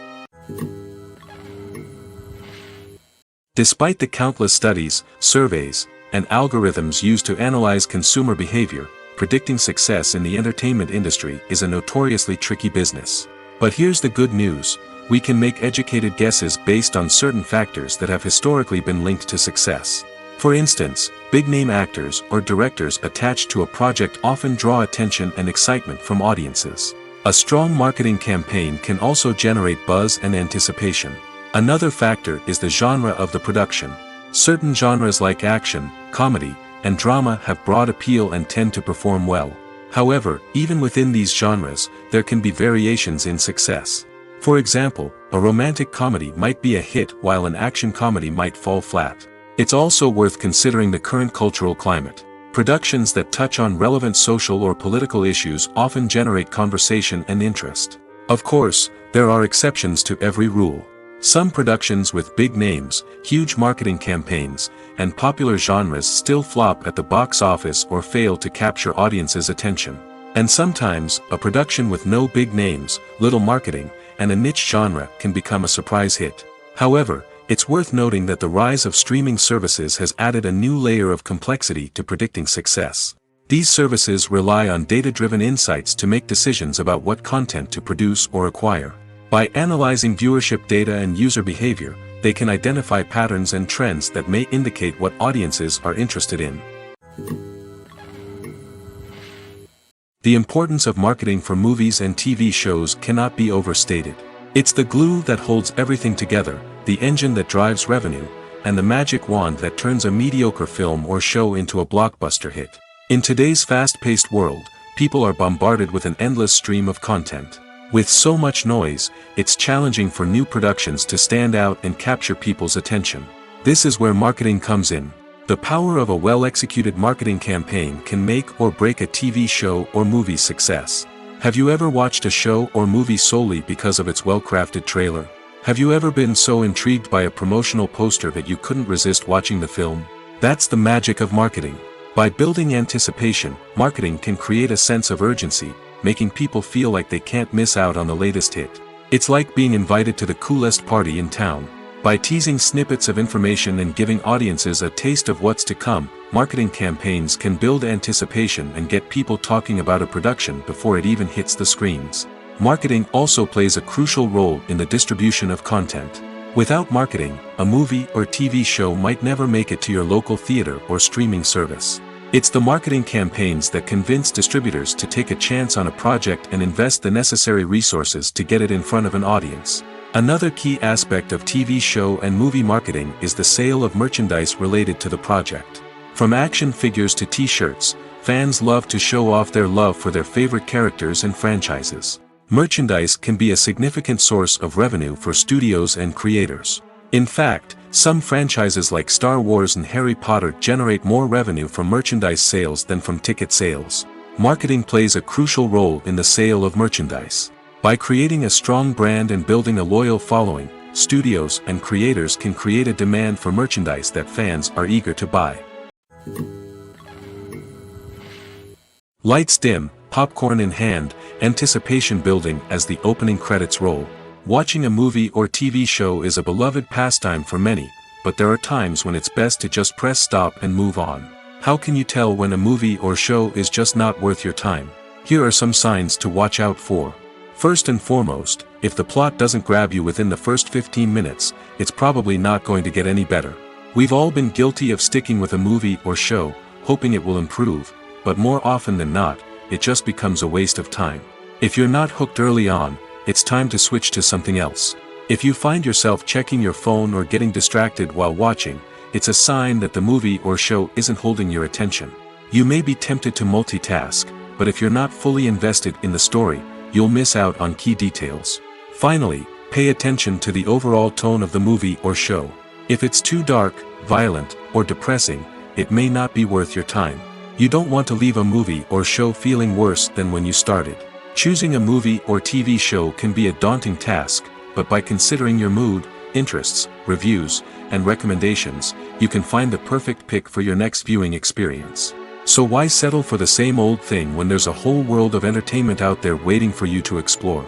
Despite the countless studies, surveys, and algorithms used to analyze consumer behavior, predicting success in the entertainment industry is a notoriously tricky business. But here's the good news. We can make educated guesses based on certain factors that have historically been linked to success. For instance, big-name actors or directors attached to a project often draw attention and excitement from audiences. A strong marketing campaign can also generate buzz and anticipation. Another factor is the genre of the production. Certain genres like action, comedy, and drama have broad appeal and tend to perform well. However, even within these genres, there can be variations in success. For example, a romantic comedy might be a hit while an action comedy might fall flat. It's also worth considering the current cultural climate. Productions that touch on relevant social or political issues often generate conversation and interest. Of course, there are exceptions to every rule. Some productions with big names, huge marketing campaigns, and popular genres still flop at the box office or fail to capture audiences' attention. And sometimes, a production with no big names, little marketing, and a niche genre can become a surprise hit. However, it's worth noting that the rise of streaming services has added a new layer of complexity to predicting success. These services rely on data-driven insights to make decisions about what content to produce or acquire. By analyzing viewership data and user behavior, they can identify patterns and trends that may indicate what audiences are interested in. The importance of marketing for movies and TV shows cannot be overstated. It's the glue that holds everything together, the engine that drives revenue, and the magic wand that turns a mediocre film or show into a blockbuster hit. In today's fast-paced world, people are bombarded with an endless stream of content. With so much noise, it's challenging for new productions to stand out and capture people's attention. This is where marketing comes in. The power of a well-executed marketing campaign can make or break a TV show or movie's success. Have you ever watched a show or movie solely because of its well-crafted trailer? Have you ever been so intrigued by a promotional poster that you couldn't resist watching the film? That's the magic of marketing. By building anticipation, marketing can create a sense of urgency, making people feel like they can't miss out on the latest hit. It's like being invited to the coolest party in town. By teasing snippets of information and giving audiences a taste of what's to come, marketing campaigns can build anticipation and get people talking about a production before it even hits the screens. Marketing also plays a crucial role in the distribution of content. Without marketing, a movie or TV show might never make it to your local theater or streaming service. It's the marketing campaigns that convince distributors to take a chance on a project and invest the necessary resources to get it in front of an audience. Another key aspect of TV show and movie marketing is the sale of merchandise related to the project. From action figures to t-shirts, fans love to show off their love for their favorite characters and franchises. Merchandise can be a significant source of revenue for studios and creators. In fact, some franchises like Star Wars and Harry Potter generate more revenue from merchandise sales than from ticket sales. Marketing plays a crucial role in the sale of merchandise. By creating a strong brand and building a loyal following, studios and creators can create a demand for merchandise that fans are eager to buy. Lights dim, popcorn in hand, anticipation building as the opening credits roll. Watching a movie or TV show is a beloved pastime for many, but there are times when it's best to just press stop and move on. How can you tell when a movie or show is just not worth your time? Here are some signs to watch out for. First and foremost, if the plot doesn't grab you within the first 15 minutes, it's probably not going to get any better. We've all been guilty of sticking with a movie or show, hoping it will improve, but more often than not, it just becomes a waste of time. If you're not hooked early on, it's time to switch to something else. If you find yourself checking your phone or getting distracted while watching, it's a sign that the movie or show isn't holding your attention. You may be tempted to multitask, but if you're not fully invested in the story, you'll miss out on key details. Finally, pay attention to the overall tone of the movie or show. If it's too dark, violent, or depressing, it may not be worth your time. You don't want to leave a movie or show feeling worse than when you started. Choosing a movie or TV show can be a daunting task, but by considering your mood, interests, reviews, and recommendations, you can find the perfect pick for your next viewing experience. So why settle for the same old thing when there's a whole world of entertainment out there waiting for you to explore?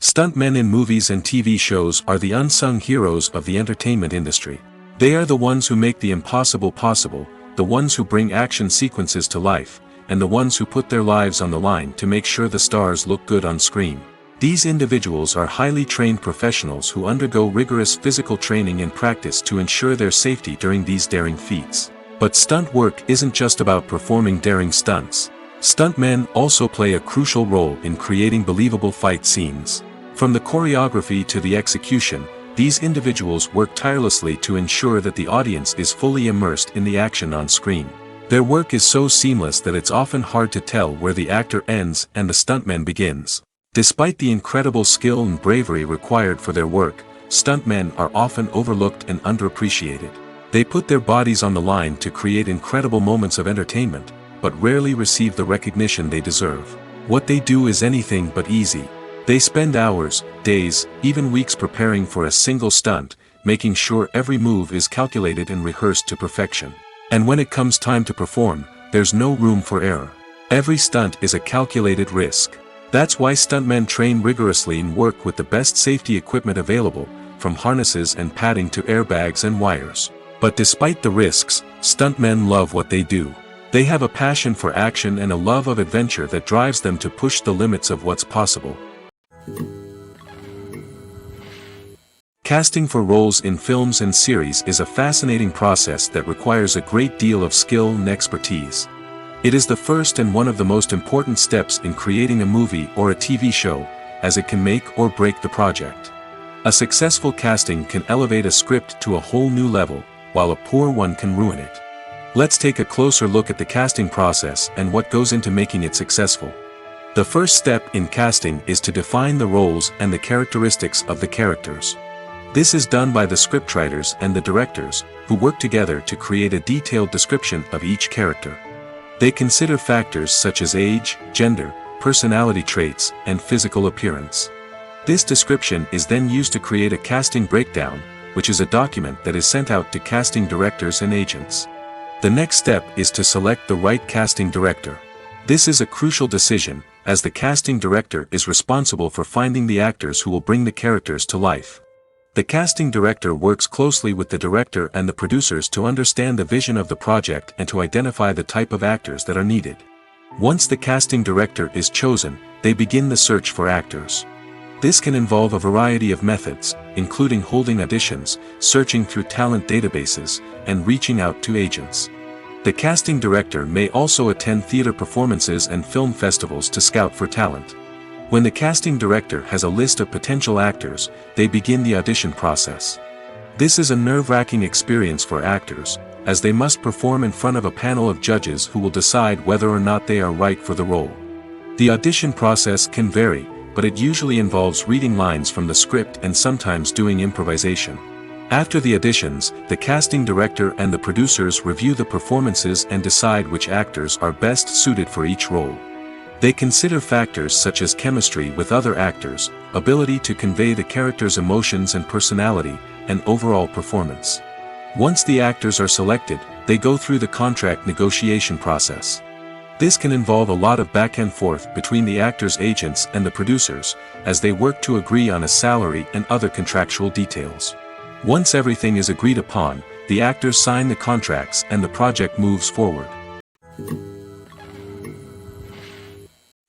Stuntmen in movies and TV shows are the unsung heroes of the entertainment industry. They are the ones who make the impossible possible, the ones who bring action sequences to life, and the ones who put their lives on the line to make sure the stars look good on screen. These individuals are highly trained professionals who undergo rigorous physical training and practice to ensure their safety during these daring feats. But stunt work isn't just about performing daring stunts. Stuntmen also play a crucial role in creating believable fight scenes. From the choreography to the execution, these individuals work tirelessly to ensure that the audience is fully immersed in the action on screen. Their work is so seamless that it's often hard to tell where the actor ends and the stuntman begins. Despite the incredible skill and bravery required for their work, stuntmen are often overlooked and underappreciated. They put their bodies on the line to create incredible moments of entertainment, but rarely receive the recognition they deserve. What they do is anything but easy. They spend hours, days, even weeks preparing for a single stunt, making sure every move is calculated and rehearsed to perfection. And when it comes time to perform, there's no room for error. Every stunt is a calculated risk. That's why stuntmen train rigorously and work with the best safety equipment available, from harnesses and padding to airbags and wires. But despite the risks, stuntmen love what they do. They have a passion for action and a love of adventure that drives them to push the limits of what's possible. Casting for roles in films and series is a fascinating process that requires a great deal of skill and expertise. It is the first and one of the most important steps in creating a movie or a TV show, as it can make or break the project. A successful casting can elevate a script to a whole new level, while a poor one can ruin it. Let's take a closer look at the casting process and what goes into making it successful. The first step in casting is to define the roles and the characteristics of the characters. This is done by the scriptwriters and the directors, who work together to create a detailed description of each character. They consider factors such as age, gender, personality traits, and physical appearance. This description is then used to create a casting breakdown, which is a document that is sent out to casting directors and agents. The next step is to select the right casting director. This is a crucial decision, as the casting director is responsible for finding the actors who will bring the characters to life. The casting director works closely with the director and the producers to understand the vision of the project and to identify the type of actors that are needed. Once the casting director is chosen, they begin the search for actors. This can involve a variety of methods, including holding auditions, searching through talent databases, and reaching out to agents. The casting director may also attend theater performances and film festivals to scout for talent. When the casting director has a list of potential actors, they begin the audition process. This is a nerve-wracking experience for actors, as they must perform in front of a panel of judges who will decide whether or not they are right for the role. The audition process can vary, but it usually involves reading lines from the script and sometimes doing improvisation. After the auditions, the casting director and the producers review the performances and decide which actors are best suited for each role. They consider factors such as chemistry with other actors, ability to convey the character's emotions and personality, and overall performance. Once the actors are selected, they go through the contract negotiation process. This can involve a lot of back and forth between the actors' agents and the producers, as they work to agree on a salary and other contractual details. Once everything is agreed upon, the actors sign the contracts and the project moves forward.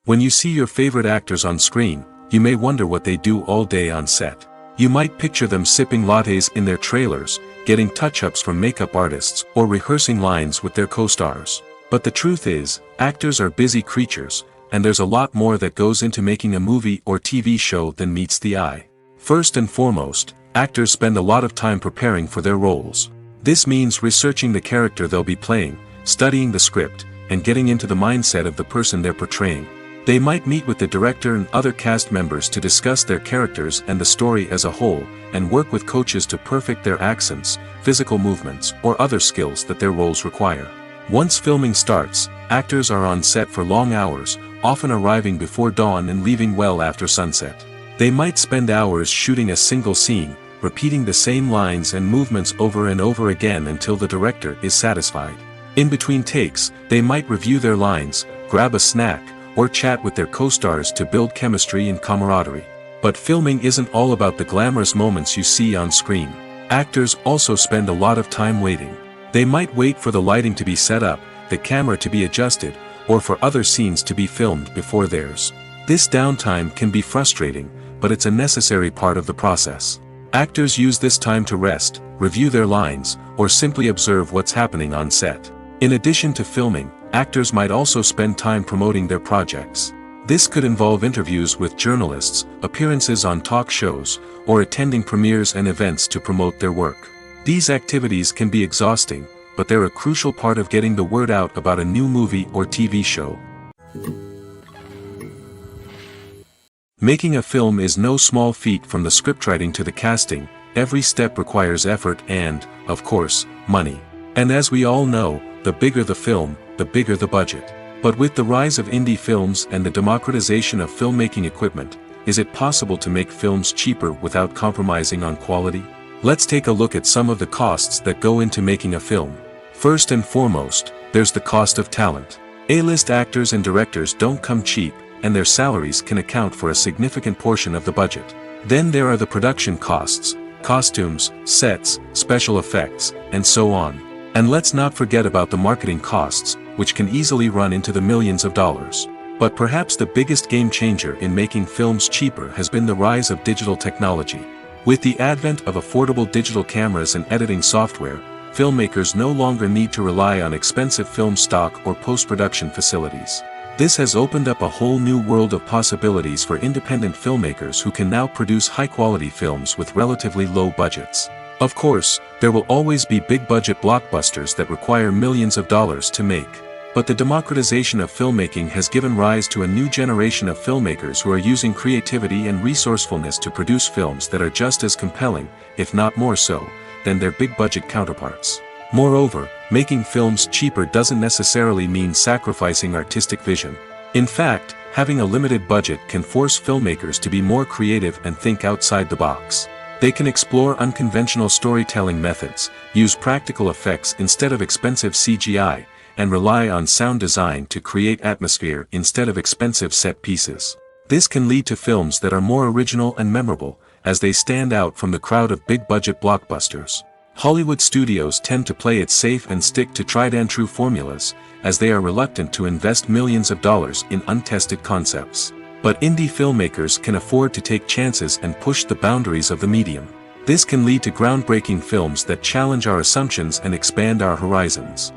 When you see your favorite actors on screen, you may wonder what they do all day on set. You might picture them sipping lattes in their trailers, getting touch-ups from makeup artists, or rehearsing lines with their co-stars. But the truth is, actors are busy creatures, and there's a lot more that goes into making a movie or TV show than meets the eye. First and foremost, actors spend a lot of time preparing for their roles. This means researching the character they'll be playing, studying the script, and getting into the mindset of the person they're portraying. They might meet with the director and other cast members to discuss their characters and the story as a whole, and work with coaches to perfect their accents, physical movements, or other skills that their roles require. Once filming starts, actors are on set for long hours, often arriving before dawn and leaving well after sunset. They might spend hours shooting a single scene, repeating the same lines and movements over and over again until the director is satisfied. In between takes, they might review their lines, grab a snack, or chat with their co-stars to build chemistry and camaraderie. But filming isn't all about the glamorous moments you see on screen. Actors also spend a lot of time waiting. They might wait for the lighting to be set up, the camera to be adjusted, or for other scenes to be filmed before theirs. This downtime can be frustrating, but it's a necessary part of the process. Actors use this time to rest, review their lines, or simply observe what's happening on set. In addition to filming, actors might also spend time promoting their projects. This could involve interviews with journalists, appearances on talk shows, or attending premieres and events to promote their work. These activities can be exhausting, but they're a crucial part of getting the word out about a new movie or TV show. Making a film is no small feat. From the scriptwriting to the casting, every step requires effort and, of course, money. And as we all know, the bigger the film, the bigger the budget. But with the rise of indie films and the democratization of filmmaking equipment, is it possible to make films cheaper without compromising on quality? Let's take a look at some of the costs that go into making a film. First and foremost, there's the cost of talent. A-list actors and directors don't come cheap, and their salaries can account for a significant portion of the budget. Then there are the production costs, costumes, sets, special effects, and so on. And let's not forget about the marketing costs, which can easily run into the millions of dollars. But perhaps the biggest game changer in making films cheaper has been the rise of digital technology. With the advent of affordable digital cameras and editing software, filmmakers no longer need to rely on expensive film stock or post-production facilities. This has opened up a whole new world of possibilities for independent filmmakers who can now produce high-quality films with relatively low budgets. Of course, there will always be big-budget blockbusters that require millions of dollars to make. But the democratization of filmmaking has given rise to a new generation of filmmakers who are using creativity and resourcefulness to produce films that are just as compelling, if not more so, than their big-budget counterparts. Moreover, making films cheaper doesn't necessarily mean sacrificing artistic vision. In fact, having a limited budget can force filmmakers to be more creative and think outside the box. They can explore unconventional storytelling methods, use practical effects instead of expensive CGI, and rely on sound design to create atmosphere instead of expensive set pieces. This can lead to films that are more original and memorable, as they stand out from the crowd of big-budget blockbusters. Hollywood studios tend to play it safe and stick to tried-and-true formulas, as they are reluctant to invest millions of dollars in untested concepts. But indie filmmakers can afford to take chances and push the boundaries of the medium. This can lead to groundbreaking films that challenge our assumptions and expand our horizons.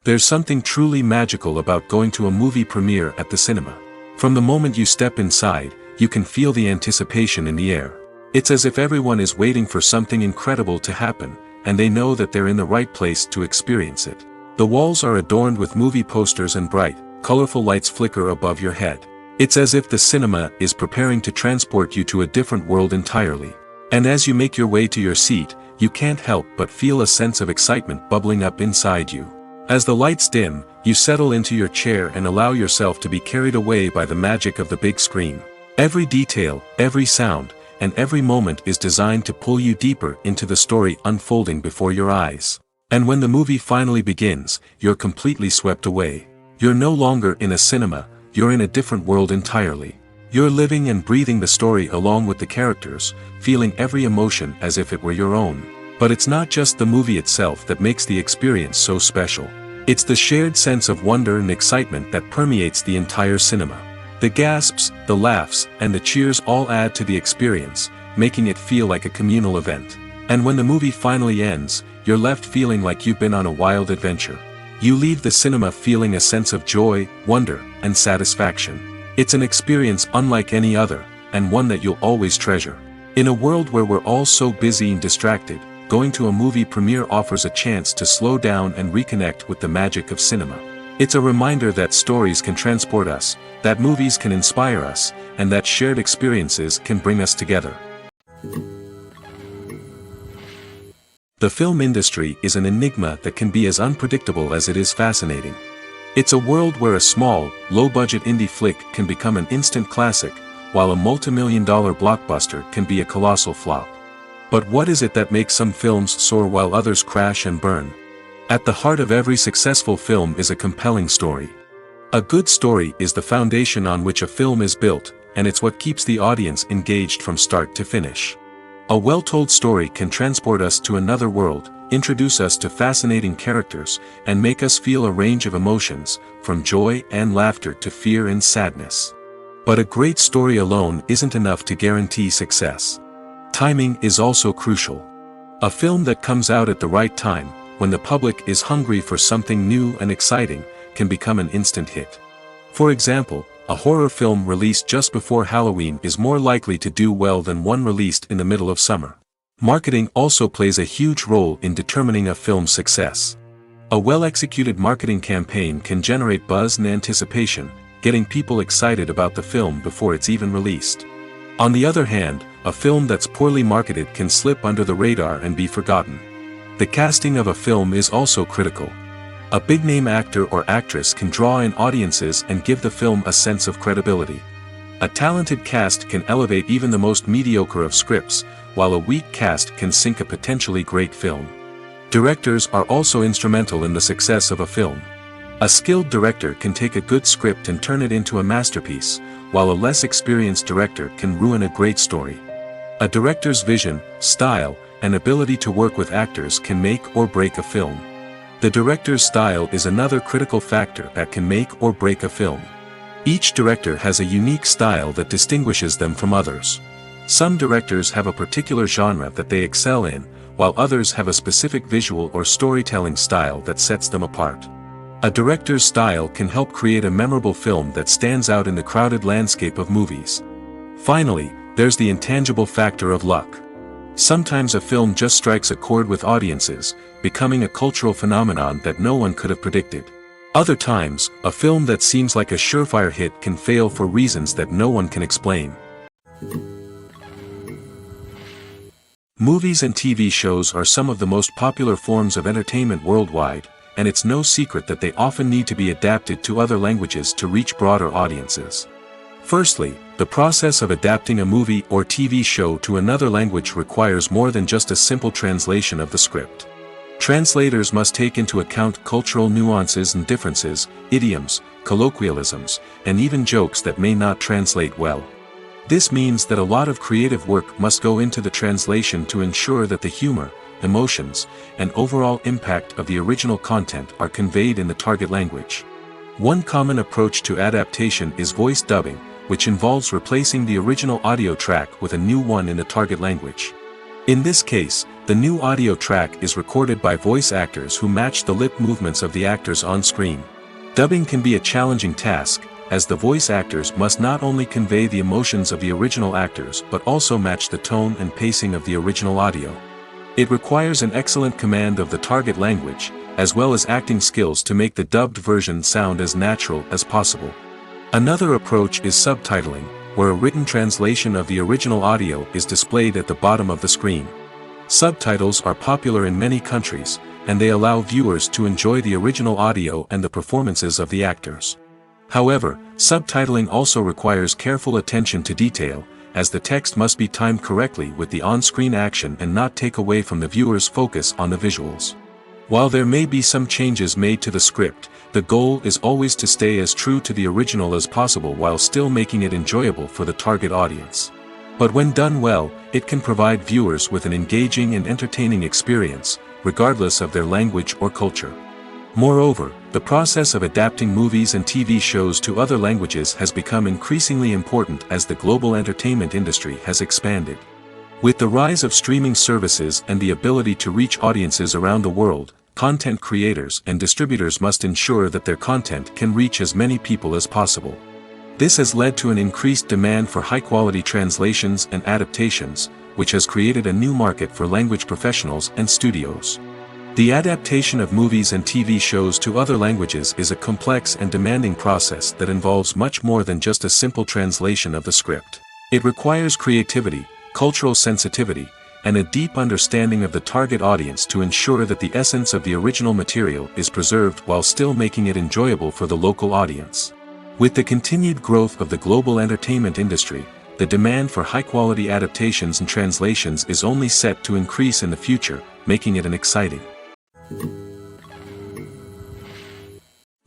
There's something truly magical about going to a movie premiere at the cinema. From the moment you step inside, you can feel the anticipation in the air. It's as if everyone is waiting for something incredible to happen, and they know that they're in the right place to experience it. The walls are adorned with movie posters and bright, colorful lights flicker above your head. It's as if the cinema is preparing to transport you to a different world entirely. And as you make your way to your seat, you can't help but feel a sense of excitement bubbling up inside you. As the lights dim, you settle into your chair and allow yourself to be carried away by the magic of the big screen. Every detail, every sound, and every moment is designed to pull you deeper into the story unfolding before your eyes. And when the movie finally begins, you're completely swept away. You're no longer in a cinema, you're in a different world entirely. You're living and breathing the story along with the characters, feeling every emotion as if it were your own. But it's not just the movie itself that makes the experience so special. It's the shared sense of wonder and excitement that permeates the entire cinema. The gasps, the laughs, and the cheers all add to the experience, making it feel like a communal event. And when the movie finally ends, you're left feeling like you've been on a wild adventure. You leave the cinema feeling a sense of joy, wonder, and satisfaction. It's an experience unlike any other, and one that you'll always treasure. In a world where we're all so busy and distracted, going to a movie premiere offers a chance to slow down and reconnect with the magic of cinema. It's a reminder that stories can transport us, that movies can inspire us, and that shared experiences can bring us together. The film industry is an enigma that can be as unpredictable as it is fascinating. It's a world where a small, low-budget indie flick can become an instant classic, while a multi-million-dollar blockbuster can be a colossal flop. But what is it that makes some films soar while others crash and burn? At the heart of every successful film is a compelling story. A good story is the foundation on which a film is built, and it's what keeps the audience engaged from start to finish. A well-told story can transport us to another world, introduce us to fascinating characters, and make us feel a range of emotions, from joy and laughter to fear and sadness. But a great story alone isn't enough to guarantee success. Timing is also crucial. A film that comes out at the right time, when the public is hungry for something new and exciting, can become an instant hit. For example, a horror film released just before Halloween is more likely to do well than one released in the middle of summer. Marketing also plays a huge role in determining a film's success. A well-executed marketing campaign can generate buzz and anticipation, getting people excited about the film before it's even released. On the other hand, a film that's poorly marketed can slip under the radar and be forgotten. The casting of a film is also critical. A big-name actor or actress can draw in audiences and give the film a sense of credibility. A talented cast can elevate even the most mediocre of scripts, while a weak cast can sink a potentially great film. Directors are also instrumental in the success of a film. A skilled director can take a good script and turn it into a masterpiece, while a less experienced director can ruin a great story. A director's vision, style, and ability to work with actors can make or break a film. The director's style is another critical factor that can make or break a film. Each director has a unique style that distinguishes them from others. Some directors have a particular genre that they excel in, while others have a specific visual or storytelling style that sets them apart. A director's style can help create a memorable film that stands out in the crowded landscape of movies. Finally, there's the intangible factor of luck. Sometimes a film just strikes a chord with audiences, becoming a cultural phenomenon that no one could have predicted. Other times, a film that seems like a surefire hit can fail for reasons that no one can explain. Movies and TV shows are some of the most popular forms of entertainment worldwide, and it's no secret that they often need to be adapted to other languages to reach broader audiences. Firstly, the process of adapting a movie or TV show to another language requires more than just a simple translation of the script. Translators must take into account cultural nuances and differences, idioms, colloquialisms, and even jokes that may not translate well. This means that a lot of creative work must go into the translation to ensure that the humor, emotions, and overall impact of the original content are conveyed in the target language. One common approach to adaptation is voice dubbing, which involves replacing the original audio track with a new one in the target language. In this case, the new audio track is recorded by voice actors who match the lip movements of the actors on screen. Dubbing can be a challenging task, as the voice actors must not only convey the emotions of the original actors but also match the tone and pacing of the original audio. It requires an excellent command of the target language, as well as acting skills to make the dubbed version sound as natural as possible. Another approach is subtitling, where a written translation of the original audio is displayed at the bottom of the screen. Subtitles are popular in many countries, and they allow viewers to enjoy the original audio and the performances of the actors. However, subtitling also requires careful attention to detail, as the text must be timed correctly with the on-screen action and not take away from the viewer's focus on the visuals. While there may be some changes made to the script, the goal is always to stay as true to the original as possible while still making it enjoyable for the target audience. But when done well, it can provide viewers with an engaging and entertaining experience, regardless of their language or culture. Moreover, the process of adapting movies and TV shows to other languages has become increasingly important as the global entertainment industry has expanded. With the rise of streaming services and the ability to reach audiences around the world, content creators and distributors must ensure that their content can reach as many people as possible. This has led to an increased demand for high-quality translations and adaptations, which has created a new market for language professionals and studios. The adaptation of movies and TV shows to other languages is a complex and demanding process that involves much more than just a simple translation of the script. It requires creativity, cultural sensitivity, and a deep understanding of the target audience to ensure that the essence of the original material is preserved while still making it enjoyable for the local audience. With the continued growth of the global entertainment industry, the demand for high-quality adaptations and translations is only set to increase in the future, making it an exciting.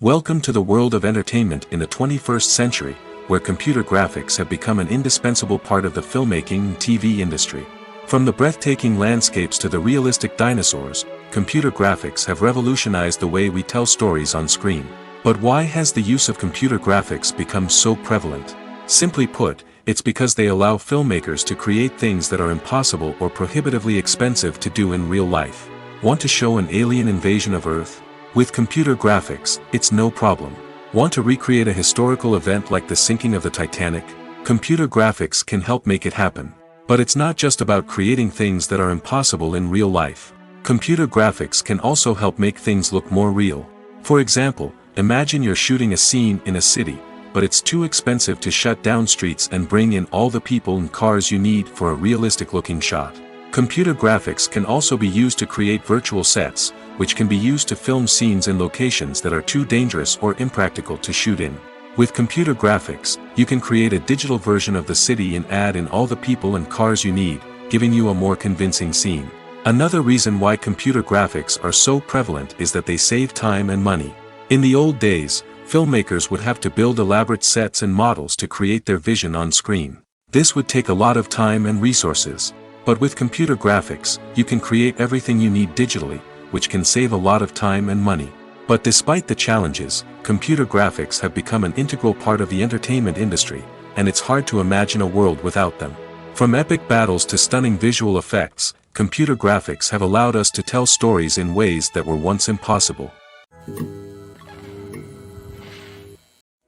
Welcome to the world of entertainment in the 21st century, where computer graphics have become an indispensable part of the filmmaking and TV industry. From the breathtaking landscapes to the realistic dinosaurs, computer graphics have revolutionized the way we tell stories on screen. But why has the use of computer graphics become so prevalent? Simply put, it's because they allow filmmakers to create things that are impossible or prohibitively expensive to do in real life. Want to show an alien invasion of Earth? With computer graphics, it's no problem. Want to recreate a historical event like the sinking of the Titanic? Computer graphics can help make it happen. But it's not just about creating things that are impossible in real life. Computer graphics can also help make things look more real. For example, imagine you're shooting a scene in a city, but it's too expensive to shut down streets and bring in all the people and cars you need for a realistic-looking shot. Computer graphics can also be used to create virtual sets, which can be used to film scenes in locations that are too dangerous or impractical to shoot in. With computer graphics, you can create a digital version of the city and add in all the people and cars you need, giving you a more convincing scene. Another reason why computer graphics are so prevalent is that they save time and money. In the old days, filmmakers would have to build elaborate sets and models to create their vision on screen. This would take a lot of time and resources. But with computer graphics, you can create everything you need digitally, which can save a lot of time and money. But despite the challenges, computer graphics have become an integral part of the entertainment industry, and it's hard to imagine a world without them. From epic battles to stunning visual effects, computer graphics have allowed us to tell stories in ways that were once impossible.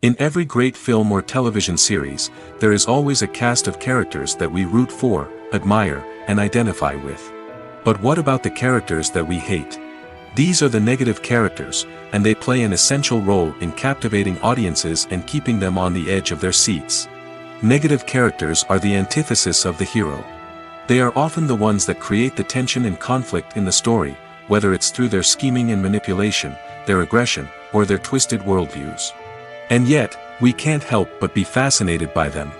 In every great film or television series, there is always a cast of characters that we root for, admire, and identify with. But what about the characters that we hate? These are the negative characters, and they play an essential role in captivating audiences and keeping them on the edge of their seats. Negative characters are the antithesis of the hero. They are often the ones that create the tension and conflict in the story, whether it's through their scheming and manipulation, their aggression, or their twisted worldviews. And yet, we can't help but be fascinated by them.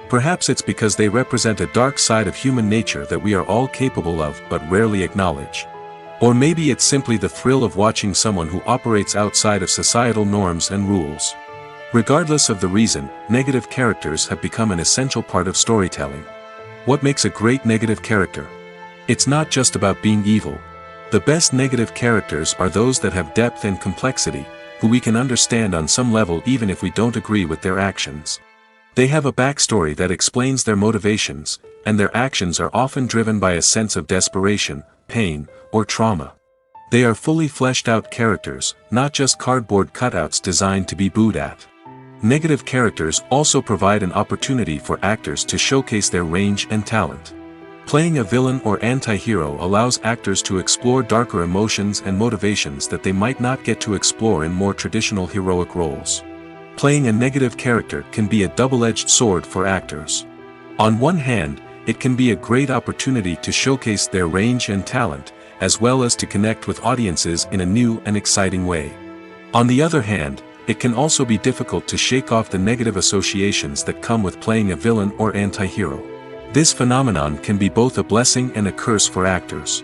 Perhaps it's because they represent a dark side of human nature that we are all capable of but rarely acknowledge. Or maybe it's simply the thrill of watching someone who operates outside of societal norms and rules. Regardless of the reason, negative characters have become an essential part of storytelling. What makes a great negative character? It's not just about being evil. The best negative characters are those that have depth and complexity, who we can understand on some level even if we don't agree with their actions. They have a backstory that explains their motivations, and their actions are often driven by a sense of desperation, pain, or trauma. They are fully fleshed out characters, not just cardboard cutouts designed to be booed at. Negative characters also provide an opportunity for actors to showcase their range and talent. Playing a villain or anti-hero allows actors to explore darker emotions and motivations that they might not get to explore in more traditional heroic roles. Playing a negative character can be a double-edged sword for actors. On one hand, it can be a great opportunity to showcase their range and talent, as well as to connect with audiences in a new and exciting way. On the other hand, it can also be difficult to shake off the negative associations that come with playing a villain or anti-hero. This phenomenon can be both a blessing and a curse for actors.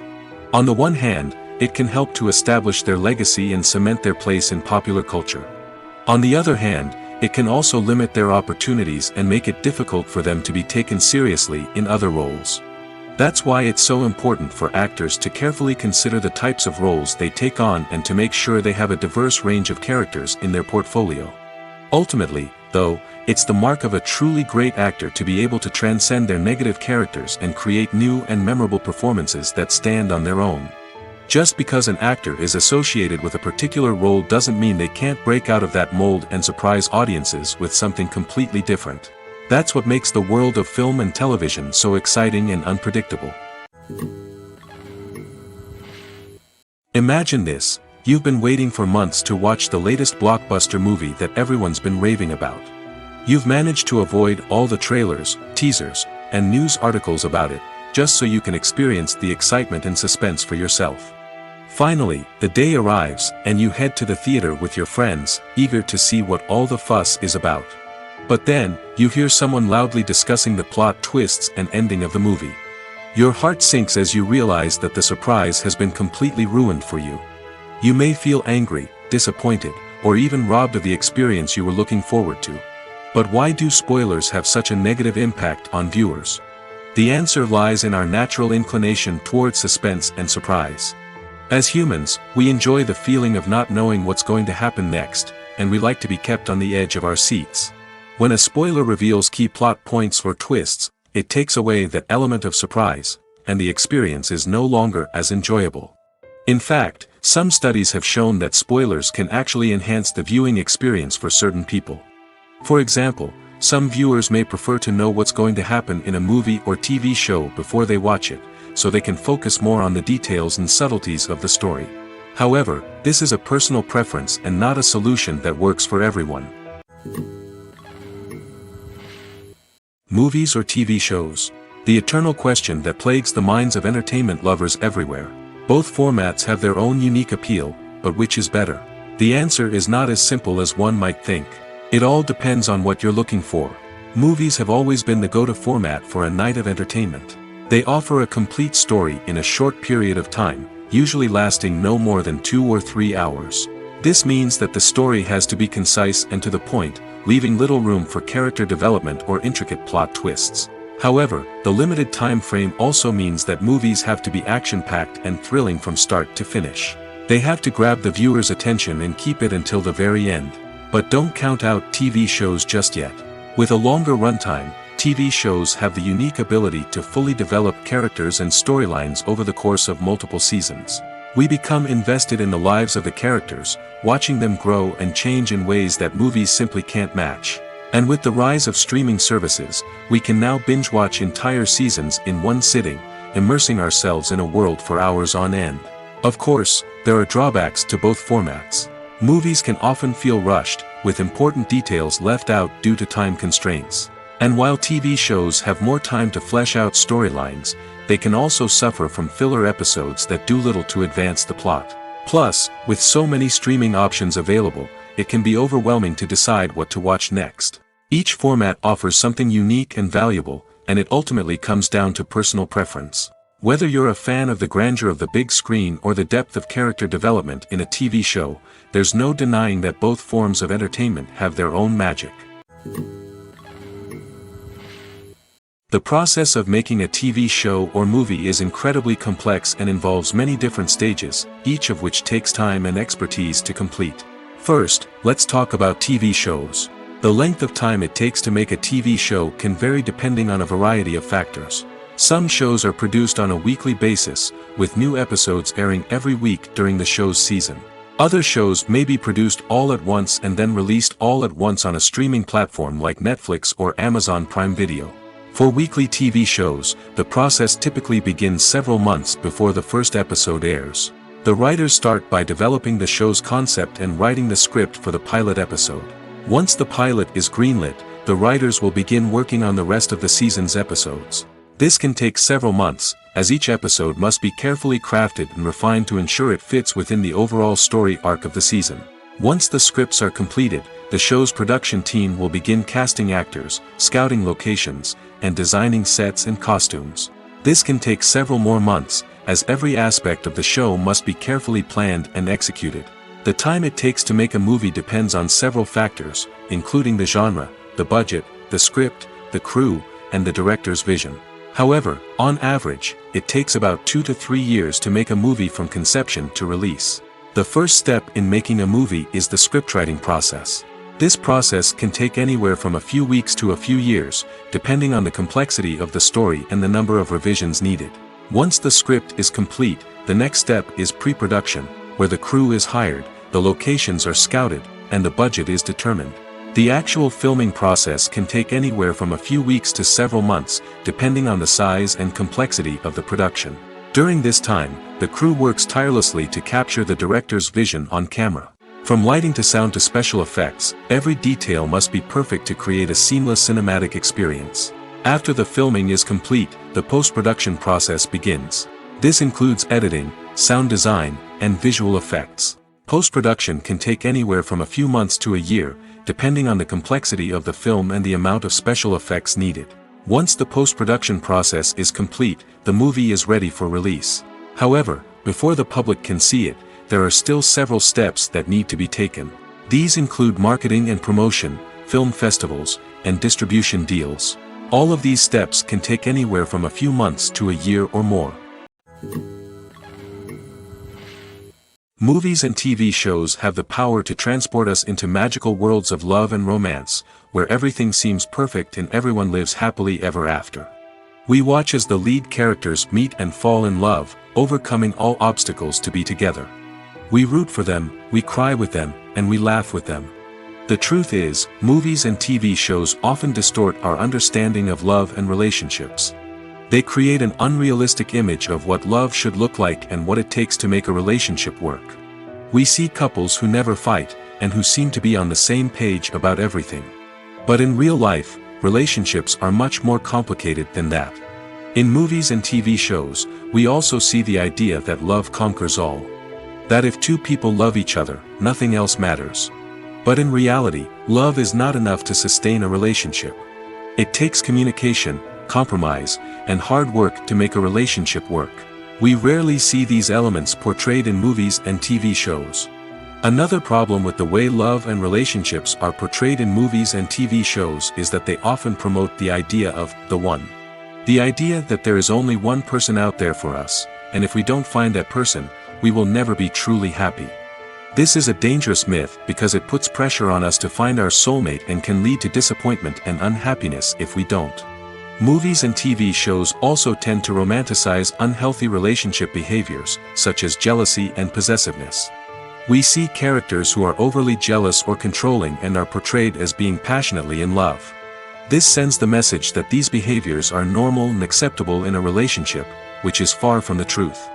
On the one hand, it can help to establish their legacy and cement their place in popular culture. On the other hand, it can also limit their opportunities and make it difficult for them to be taken seriously in other roles. That's why it's so important for actors to carefully consider the types of roles they take on and to make sure they have a diverse range of characters in their portfolio. Ultimately, though, it's the mark of a truly great actor to be able to transcend their negative characters and create new and memorable performances that stand on their own. Just because an actor is associated with a particular role doesn't mean they can't break out of that mold and surprise audiences with something completely different. That's what makes the world of film and television so exciting and unpredictable. Imagine this: you've been waiting for months to watch the latest blockbuster movie that everyone's been raving about. You've managed to avoid all the trailers, teasers, and news articles about it, just so you can experience the excitement and suspense for yourself. Finally, the day arrives, and you head to the theater with your friends, eager to see what all the fuss is about. But then, you hear someone loudly discussing the plot twists and ending of the movie. Your heart sinks as you realize that the surprise has been completely ruined for you. You may feel angry, disappointed, or even robbed of the experience you were looking forward to. But why do spoilers have such a negative impact on viewers? The answer lies in our natural inclination toward suspense and surprise. As humans, we enjoy the feeling of not knowing what's going to happen next, and we like to be kept on the edge of our seats. When a spoiler reveals key plot points or twists, it takes away that element of surprise, and the experience is no longer as enjoyable. In fact, some studies have shown that spoilers can actually enhance the viewing experience for certain people. For example, some viewers may prefer to know what's going to happen in a movie or TV show before they watch it, so they can focus more on the details and subtleties of the story. However, this is a personal preference and not a solution that works for everyone. Movies or TV shows? The eternal question that plagues the minds of entertainment lovers everywhere. Both formats have their own unique appeal, but which is better? The answer is not as simple as one might think. It all depends on what you're looking for. Movies have always been the go-to format for a night of entertainment. They offer a complete story in a short period of time, usually lasting no more than 2 or 3 hours. This means that the story has to be concise and to the point, leaving little room for character development or intricate plot twists. However, the limited time frame also means that movies have to be action-packed and thrilling from start to finish. They have to grab the viewer's attention and keep it until the very end. But don't count out TV shows just yet. With a longer runtime, TV shows have the unique ability to fully develop characters and storylines over the course of multiple seasons. We become invested in the lives of the characters, watching them grow and change in ways that movies simply can't match. And with the rise of streaming services, we can now binge-watch entire seasons in one sitting, immersing ourselves in a world for hours on end. Of course, there are drawbacks to both formats. Movies can often feel rushed, with important details left out due to time constraints. And while TV shows have more time to flesh out storylines, they can also suffer from filler episodes that do little to advance the plot. Plus, with so many streaming options available, it can be overwhelming to decide what to watch next. Each format offers something unique and valuable, and it ultimately comes down to personal preference. Whether you're a fan of the grandeur of the big screen or the depth of character development in a TV show, there's no denying that both forms of entertainment have their own magic. The process of making a TV show or movie is incredibly complex and involves many different stages, each of which takes time and expertise to complete. First, let's talk about TV shows. The length of time it takes to make a TV show can vary depending on a variety of factors. Some shows are produced on a weekly basis, with new episodes airing every week during the show's season. Other shows may be produced all at once and then released all at once on a streaming platform like Netflix or Amazon Prime Video. For weekly TV shows, the process typically begins several months before the first episode airs. The writers start by developing the show's concept and writing the script for the pilot episode. Once the pilot is greenlit, the writers will begin working on the rest of the season's episodes. This can take several months, as each episode must be carefully crafted and refined to ensure it fits within the overall story arc of the season. Once the scripts are completed, the show's production team will begin casting actors, scouting locations, and designing sets and costumes. This can take several more months, as every aspect of the show must be carefully planned and executed. The time it takes to make a movie depends on several factors, including the genre, the budget, the script, the crew, and the director's vision. However, on average, it takes about 2 to 3 years to make a movie from conception to release. The first step in making a movie is the scriptwriting process. This process can take anywhere from a few weeks to a few years, depending on the complexity of the story and the number of revisions needed. Once the script is complete, the next step is pre-production, where the crew is hired, the locations are scouted, and the budget is determined. The actual filming process can take anywhere from a few weeks to several months, depending on the size and complexity of the production. During this time, the crew works tirelessly to capture the director's vision on camera. From lighting to sound to special effects, every detail must be perfect to create a seamless cinematic experience. After the filming is complete, the post-production process begins. This includes editing, sound design, and visual effects. Post-production can take anywhere from a few months to a year, depending on the complexity of the film and the amount of special effects needed. Once the post-production process is complete, the movie is ready for release. However, before the public can see it, there are still several steps that need to be taken. These include marketing and promotion, film festivals, and distribution deals. All of these steps can take anywhere from a few months to a year or more. Movies and TV shows have the power to transport us into magical worlds of love and romance, where everything seems perfect and everyone lives happily ever after. We watch as the lead characters meet and fall in love, overcoming all obstacles to be together. We root for them, we cry with them, and we laugh with them. The truth is, movies and TV shows often distort our understanding of love and relationships. They create an unrealistic image of what love should look like and what it takes to make a relationship work. We see couples who never fight, and who seem to be on the same page about everything. But in real life, relationships are much more complicated than that. In movies and TV shows, we also see the idea that love conquers all. That if two people love each other, nothing else matters. But in reality, love is not enough to sustain a relationship. It takes communication, compromise, and hard work to make a relationship work. We rarely see these elements portrayed in movies and TV shows. Another problem with the way love and relationships are portrayed in movies and TV shows is that they often promote the idea of the one. The idea that there is only one person out there for us, and if we don't find that person, we will never be truly happy. This is a dangerous myth because it puts pressure on us to find our soulmate and can lead to disappointment and unhappiness if we don't. Movies and TV shows also tend to romanticize unhealthy relationship behaviors, such as jealousy and possessiveness. We see characters who are overly jealous or controlling and are portrayed as being passionately in love. This sends the message that these behaviors are normal and acceptable in a relationship, which is far from the truth.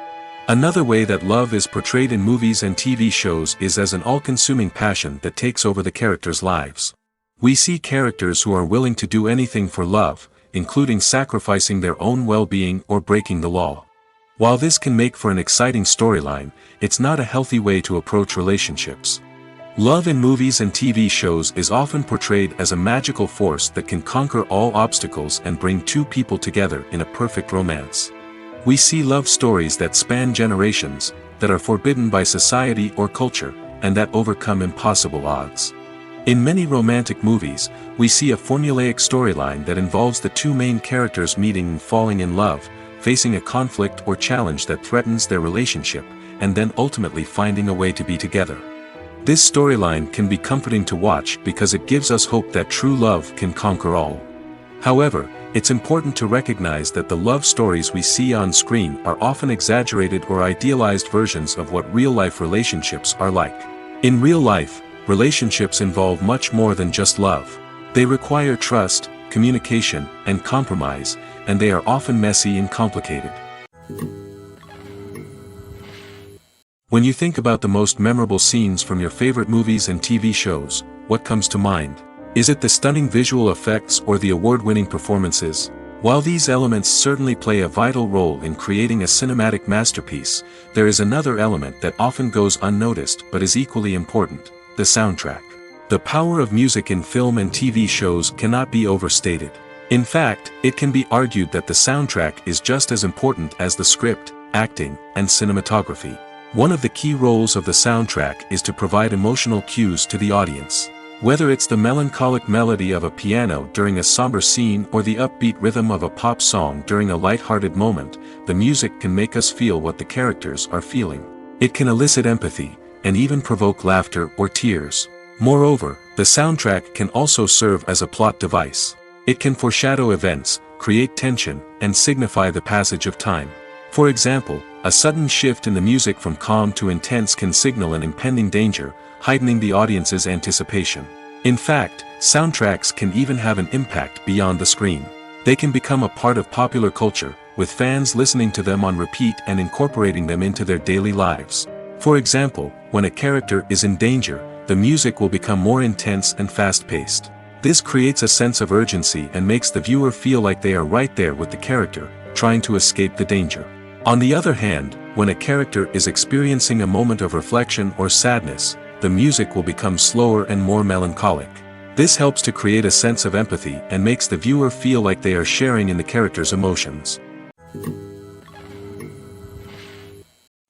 Another way that love is portrayed in movies and TV shows is as an all-consuming passion that takes over the characters' lives. We see characters who are willing to do anything for love, including sacrificing their own well-being or breaking the law. While this can make for an exciting storyline, it's not a healthy way to approach relationships. Love in movies and TV shows is often portrayed as a magical force that can conquer all obstacles and bring two people together in a perfect romance. We see love stories that span generations, that are forbidden by society or culture, and that overcome impossible odds. In many romantic movies, we see a formulaic storyline that involves the two main characters meeting and falling in love, facing a conflict or challenge that threatens their relationship, and then ultimately finding a way to be together. This storyline can be comforting to watch because it gives us hope that true love can conquer all. However, it's important to recognize that the love stories we see on screen are often exaggerated or idealized versions of what real-life relationships are like. In real life, relationships involve much more than just love. They require trust, communication, and compromise, and they are often messy and complicated. When you think about the most memorable scenes from your favorite movies and TV shows, what comes to mind? Is it the stunning visual effects or the award-winning performances? While these elements certainly play a vital role in creating a cinematic masterpiece, there is another element that often goes unnoticed but is equally important: the soundtrack. The power of music in film and TV shows cannot be overstated. In fact, it can be argued that the soundtrack is just as important as the script, acting, and cinematography. One of the key roles of the soundtrack is to provide emotional cues to the audience. Whether it's the melancholic melody of a piano during a somber scene or the upbeat rhythm of a pop song during a light-hearted moment, the music can make us feel what the characters are feeling. It can elicit empathy, and even provoke laughter or tears. Moreover, the soundtrack can also serve as a plot device. It can foreshadow events, create tension, and signify the passage of time. For example, a sudden shift in the music from calm to intense can signal an impending danger, heightening the audience's anticipation. In fact, soundtracks can even have an impact beyond the screen. They can become a part of popular culture, with fans listening to them on repeat and incorporating them into their daily lives. For example, when a character is in danger, the music will become more intense and fast-paced. This creates a sense of urgency and makes the viewer feel like they are right there with the character, trying to escape the danger. On the other hand, when a character is experiencing a moment of reflection or sadness, the music will become slower and more melancholic. This helps to create a sense of empathy and makes the viewer feel like they are sharing in the character's emotions.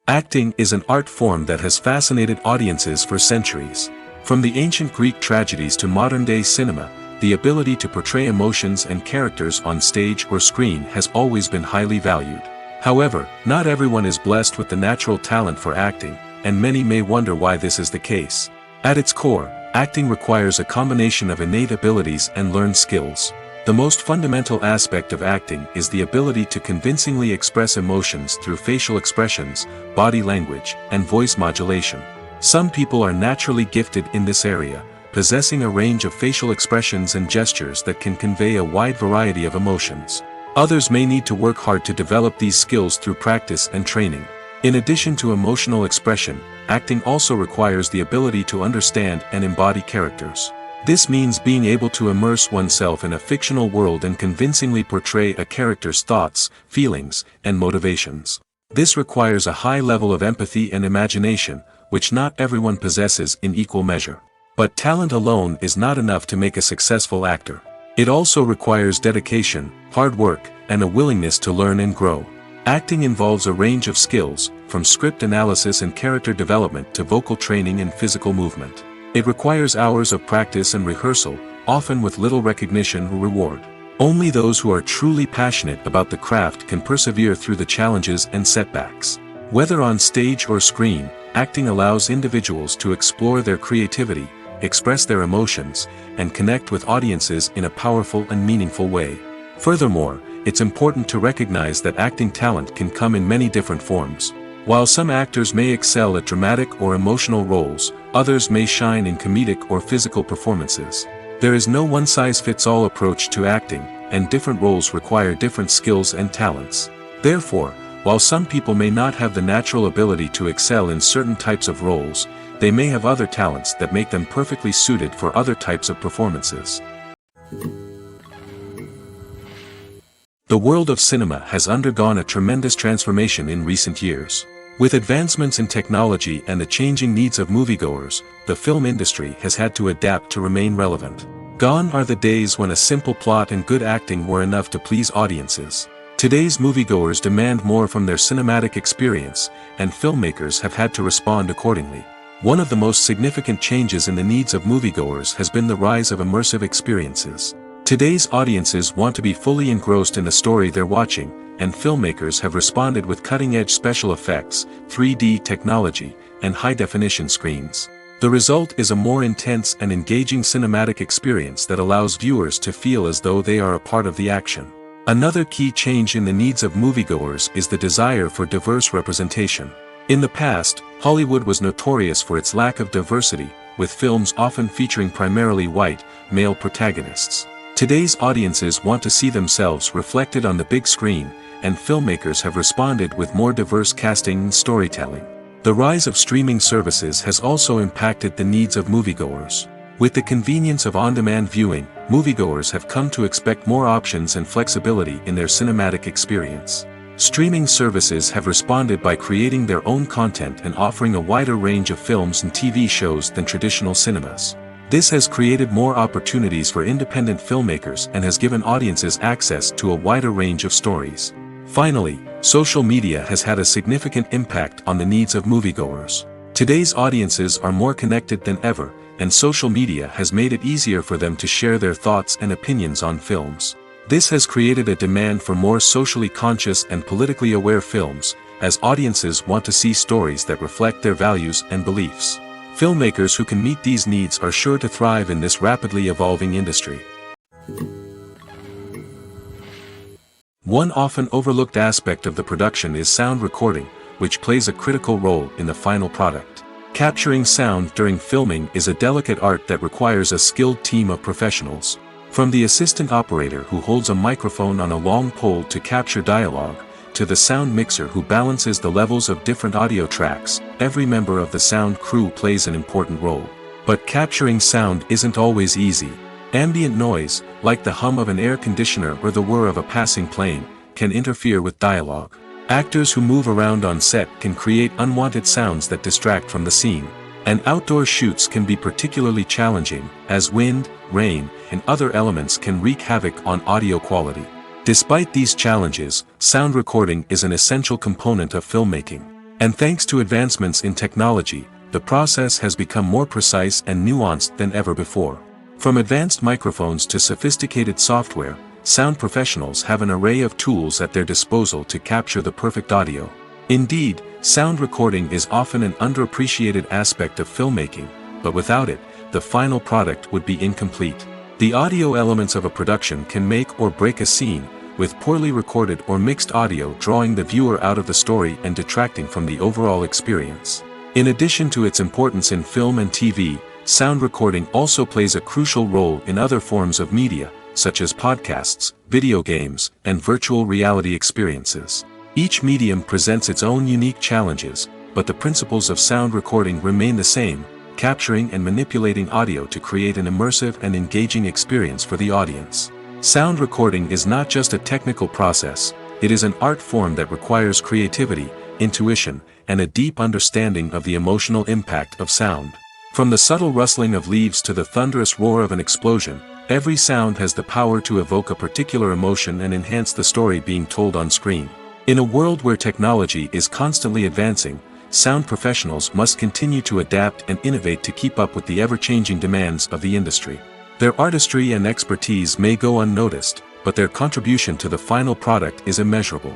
Acting is an art form that has fascinated audiences for centuries. From the ancient Greek tragedies to modern-day cinema, the ability to portray emotions and characters on stage or screen has always been highly valued. However, not everyone is blessed with the natural talent for acting, and many may wonder why this is the case. At its core, acting requires a combination of innate abilities and learned skills. The most fundamental aspect of acting is the ability to convincingly express emotions through facial expressions, body language, and voice modulation. Some people are naturally gifted in this area, possessing a range of facial expressions and gestures that can convey a wide variety of emotions. Others may need to work hard to develop these skills through practice and training. In addition to emotional expression, acting also requires the ability to understand and embody characters. This means being able to immerse oneself in a fictional world and convincingly portray a character's thoughts, feelings, and motivations. This requires a high level of empathy and imagination, which not everyone possesses in equal measure. But talent alone is not enough to make a successful actor. It also requires dedication, hard work, and a willingness to learn and grow. Acting involves a range of skills, from script analysis and character development to vocal training and physical movement. It requires hours of practice and rehearsal, often with little recognition or reward. Only those who are truly passionate about the craft can persevere through the challenges and setbacks. Whether on stage or screen, acting allows individuals to explore their creativity, express their emotions, and connect with audiences in a powerful and meaningful way. Furthermore, it's important to recognize that acting talent can come in many different forms. While some actors may excel at dramatic or emotional roles, others may shine in comedic or physical performances. There is no one-size-fits-all approach to acting, and different roles require different skills and talents. Therefore, while some people may not have the natural ability to excel in certain types of roles, they may have other talents that make them perfectly suited for other types of performances. The world of cinema has undergone a tremendous transformation in recent years. With advancements in technology and the changing needs of moviegoers, the film industry has had to adapt to remain relevant. Gone are the days when a simple plot and good acting were enough to please audiences. Today's moviegoers demand more from their cinematic experience, and filmmakers have had to respond accordingly. One of the most significant changes in the needs of moviegoers has been the rise of immersive experiences. Today's audiences want to be fully engrossed in the story they're watching, and filmmakers have responded with cutting-edge special effects, 3D technology, and high-definition screens. The result is a more intense and engaging cinematic experience that allows viewers to feel as though they are a part of the action. Another key change in the needs of moviegoers is the desire for diverse representation. In the past, Hollywood was notorious for its lack of diversity, with films often featuring primarily white, male protagonists. Today's audiences want to see themselves reflected on the big screen, and filmmakers have responded with more diverse casting and storytelling. The rise of streaming services has also impacted the needs of moviegoers. With the convenience of on-demand viewing, moviegoers have come to expect more options and flexibility in their cinematic experience. Streaming services have responded by creating their own content and offering a wider range of films and TV shows than traditional cinemas. This has created more opportunities for independent filmmakers and has given audiences access to a wider range of stories. Finally, social media has had a significant impact on the needs of moviegoers. Today's audiences are more connected than ever, and social media has made it easier for them to share their thoughts and opinions on films. This has created a demand for more socially conscious and politically aware films, as audiences want to see stories that reflect their values and beliefs. Filmmakers who can meet these needs are sure to thrive in this rapidly evolving industry. One often overlooked aspect of the production is sound recording, which plays a critical role in the final product. Capturing sound during filming is a delicate art that requires a skilled team of professionals. From the assistant operator who holds a microphone on a long pole to capture dialogue, to the sound mixer who balances the levels of different audio tracks, every member of the sound crew plays an important role. But capturing sound isn't always easy. Ambient noise, like the hum of an air conditioner or the whir of a passing plane, can interfere with dialogue. Actors who move around on set can create unwanted sounds that distract from the scene. And outdoor shoots can be particularly challenging, as wind, rain, and other elements can wreak havoc on audio quality. Despite these challenges, sound recording is an essential component of filmmaking. And thanks to advancements in technology, the process has become more precise and nuanced than ever before. From advanced microphones to sophisticated software, sound professionals have an array of tools at their disposal to capture the perfect audio. Indeed, sound recording is often an underappreciated aspect of filmmaking, but without it, the final product would be incomplete. The audio elements of a production can make or break a scene, with poorly recorded or mixed audio drawing the viewer out of the story and detracting from the overall experience. In addition to its importance in film and TV, sound recording also plays a crucial role in other forms of media, such as podcasts, video games, and virtual reality experiences. Each medium presents its own unique challenges, but the principles of sound recording remain the same, capturing and manipulating audio to create an immersive and engaging experience for the audience. Sound recording is not just a technical process, it is an art form that requires creativity, intuition, and a deep understanding of the emotional impact of sound. From the subtle rustling of leaves to the thunderous roar of an explosion, every sound has the power to evoke a particular emotion and enhance the story being told on screen. In a world where technology is constantly advancing, sound professionals must continue to adapt and innovate to keep up with the ever-changing demands of the industry. Their artistry and expertise may go unnoticed, but their contribution to the final product is immeasurable.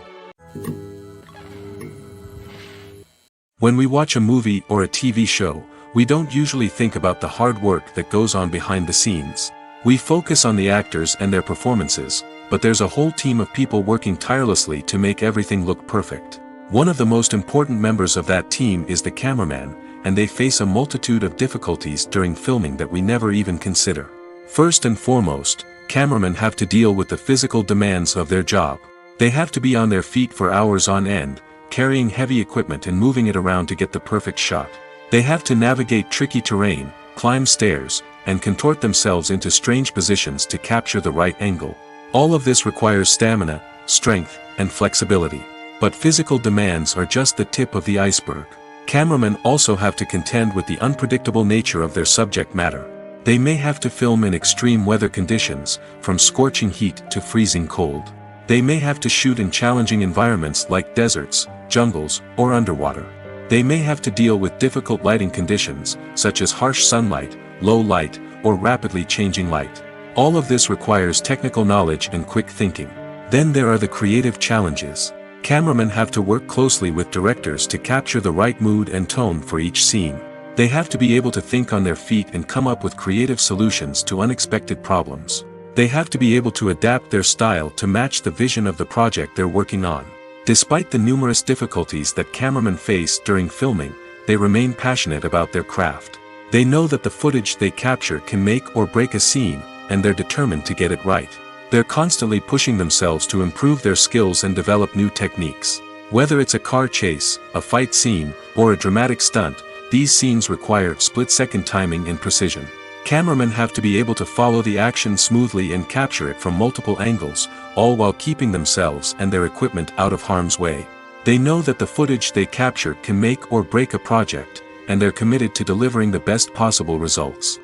When we watch a movie or a TV show, we don't usually think about the hard work that goes on behind the scenes. We focus on the actors and their performances, but there's a whole team of people working tirelessly to make everything look perfect. One of the most important members of that team is the cameraman, and they face a multitude of difficulties during filming that we never even consider. First and foremost, cameramen have to deal with the physical demands of their job. They have to be on their feet for hours on end, carrying heavy equipment and moving it around to get the perfect shot. They have to navigate tricky terrain, climb stairs, and contort themselves into strange positions to capture the right angle. All of this requires stamina, strength, and flexibility. But physical demands are just the tip of the iceberg. Cameramen also have to contend with the unpredictable nature of their subject matter. They may have to film in extreme weather conditions, from scorching heat to freezing cold. They may have to shoot in challenging environments like deserts, jungles, or underwater. They may have to deal with difficult lighting conditions, such as harsh sunlight, low light, or rapidly changing light. All of this requires technical knowledge and quick thinking. Then there are the creative challenges. Cameramen have to work closely with directors to capture the right mood and tone for each scene. They have to be able to think on their feet and come up with creative solutions to unexpected problems. They have to be able to adapt their style to match the vision of the project they're working on. Despite the numerous difficulties that cameramen face during filming, they remain passionate about their craft. They know that the footage they capture can make or break a scene, and they're determined to get it right. They're constantly pushing themselves to improve their skills and develop new techniques. Whether it's a car chase, a fight scene, or a dramatic stunt, these scenes require split-second timing and precision. Cameramen have to be able to follow the action smoothly and capture it from multiple angles, all while keeping themselves and their equipment out of harm's way. They know that the footage they capture can make or break a project, and they're committed to delivering the best possible results.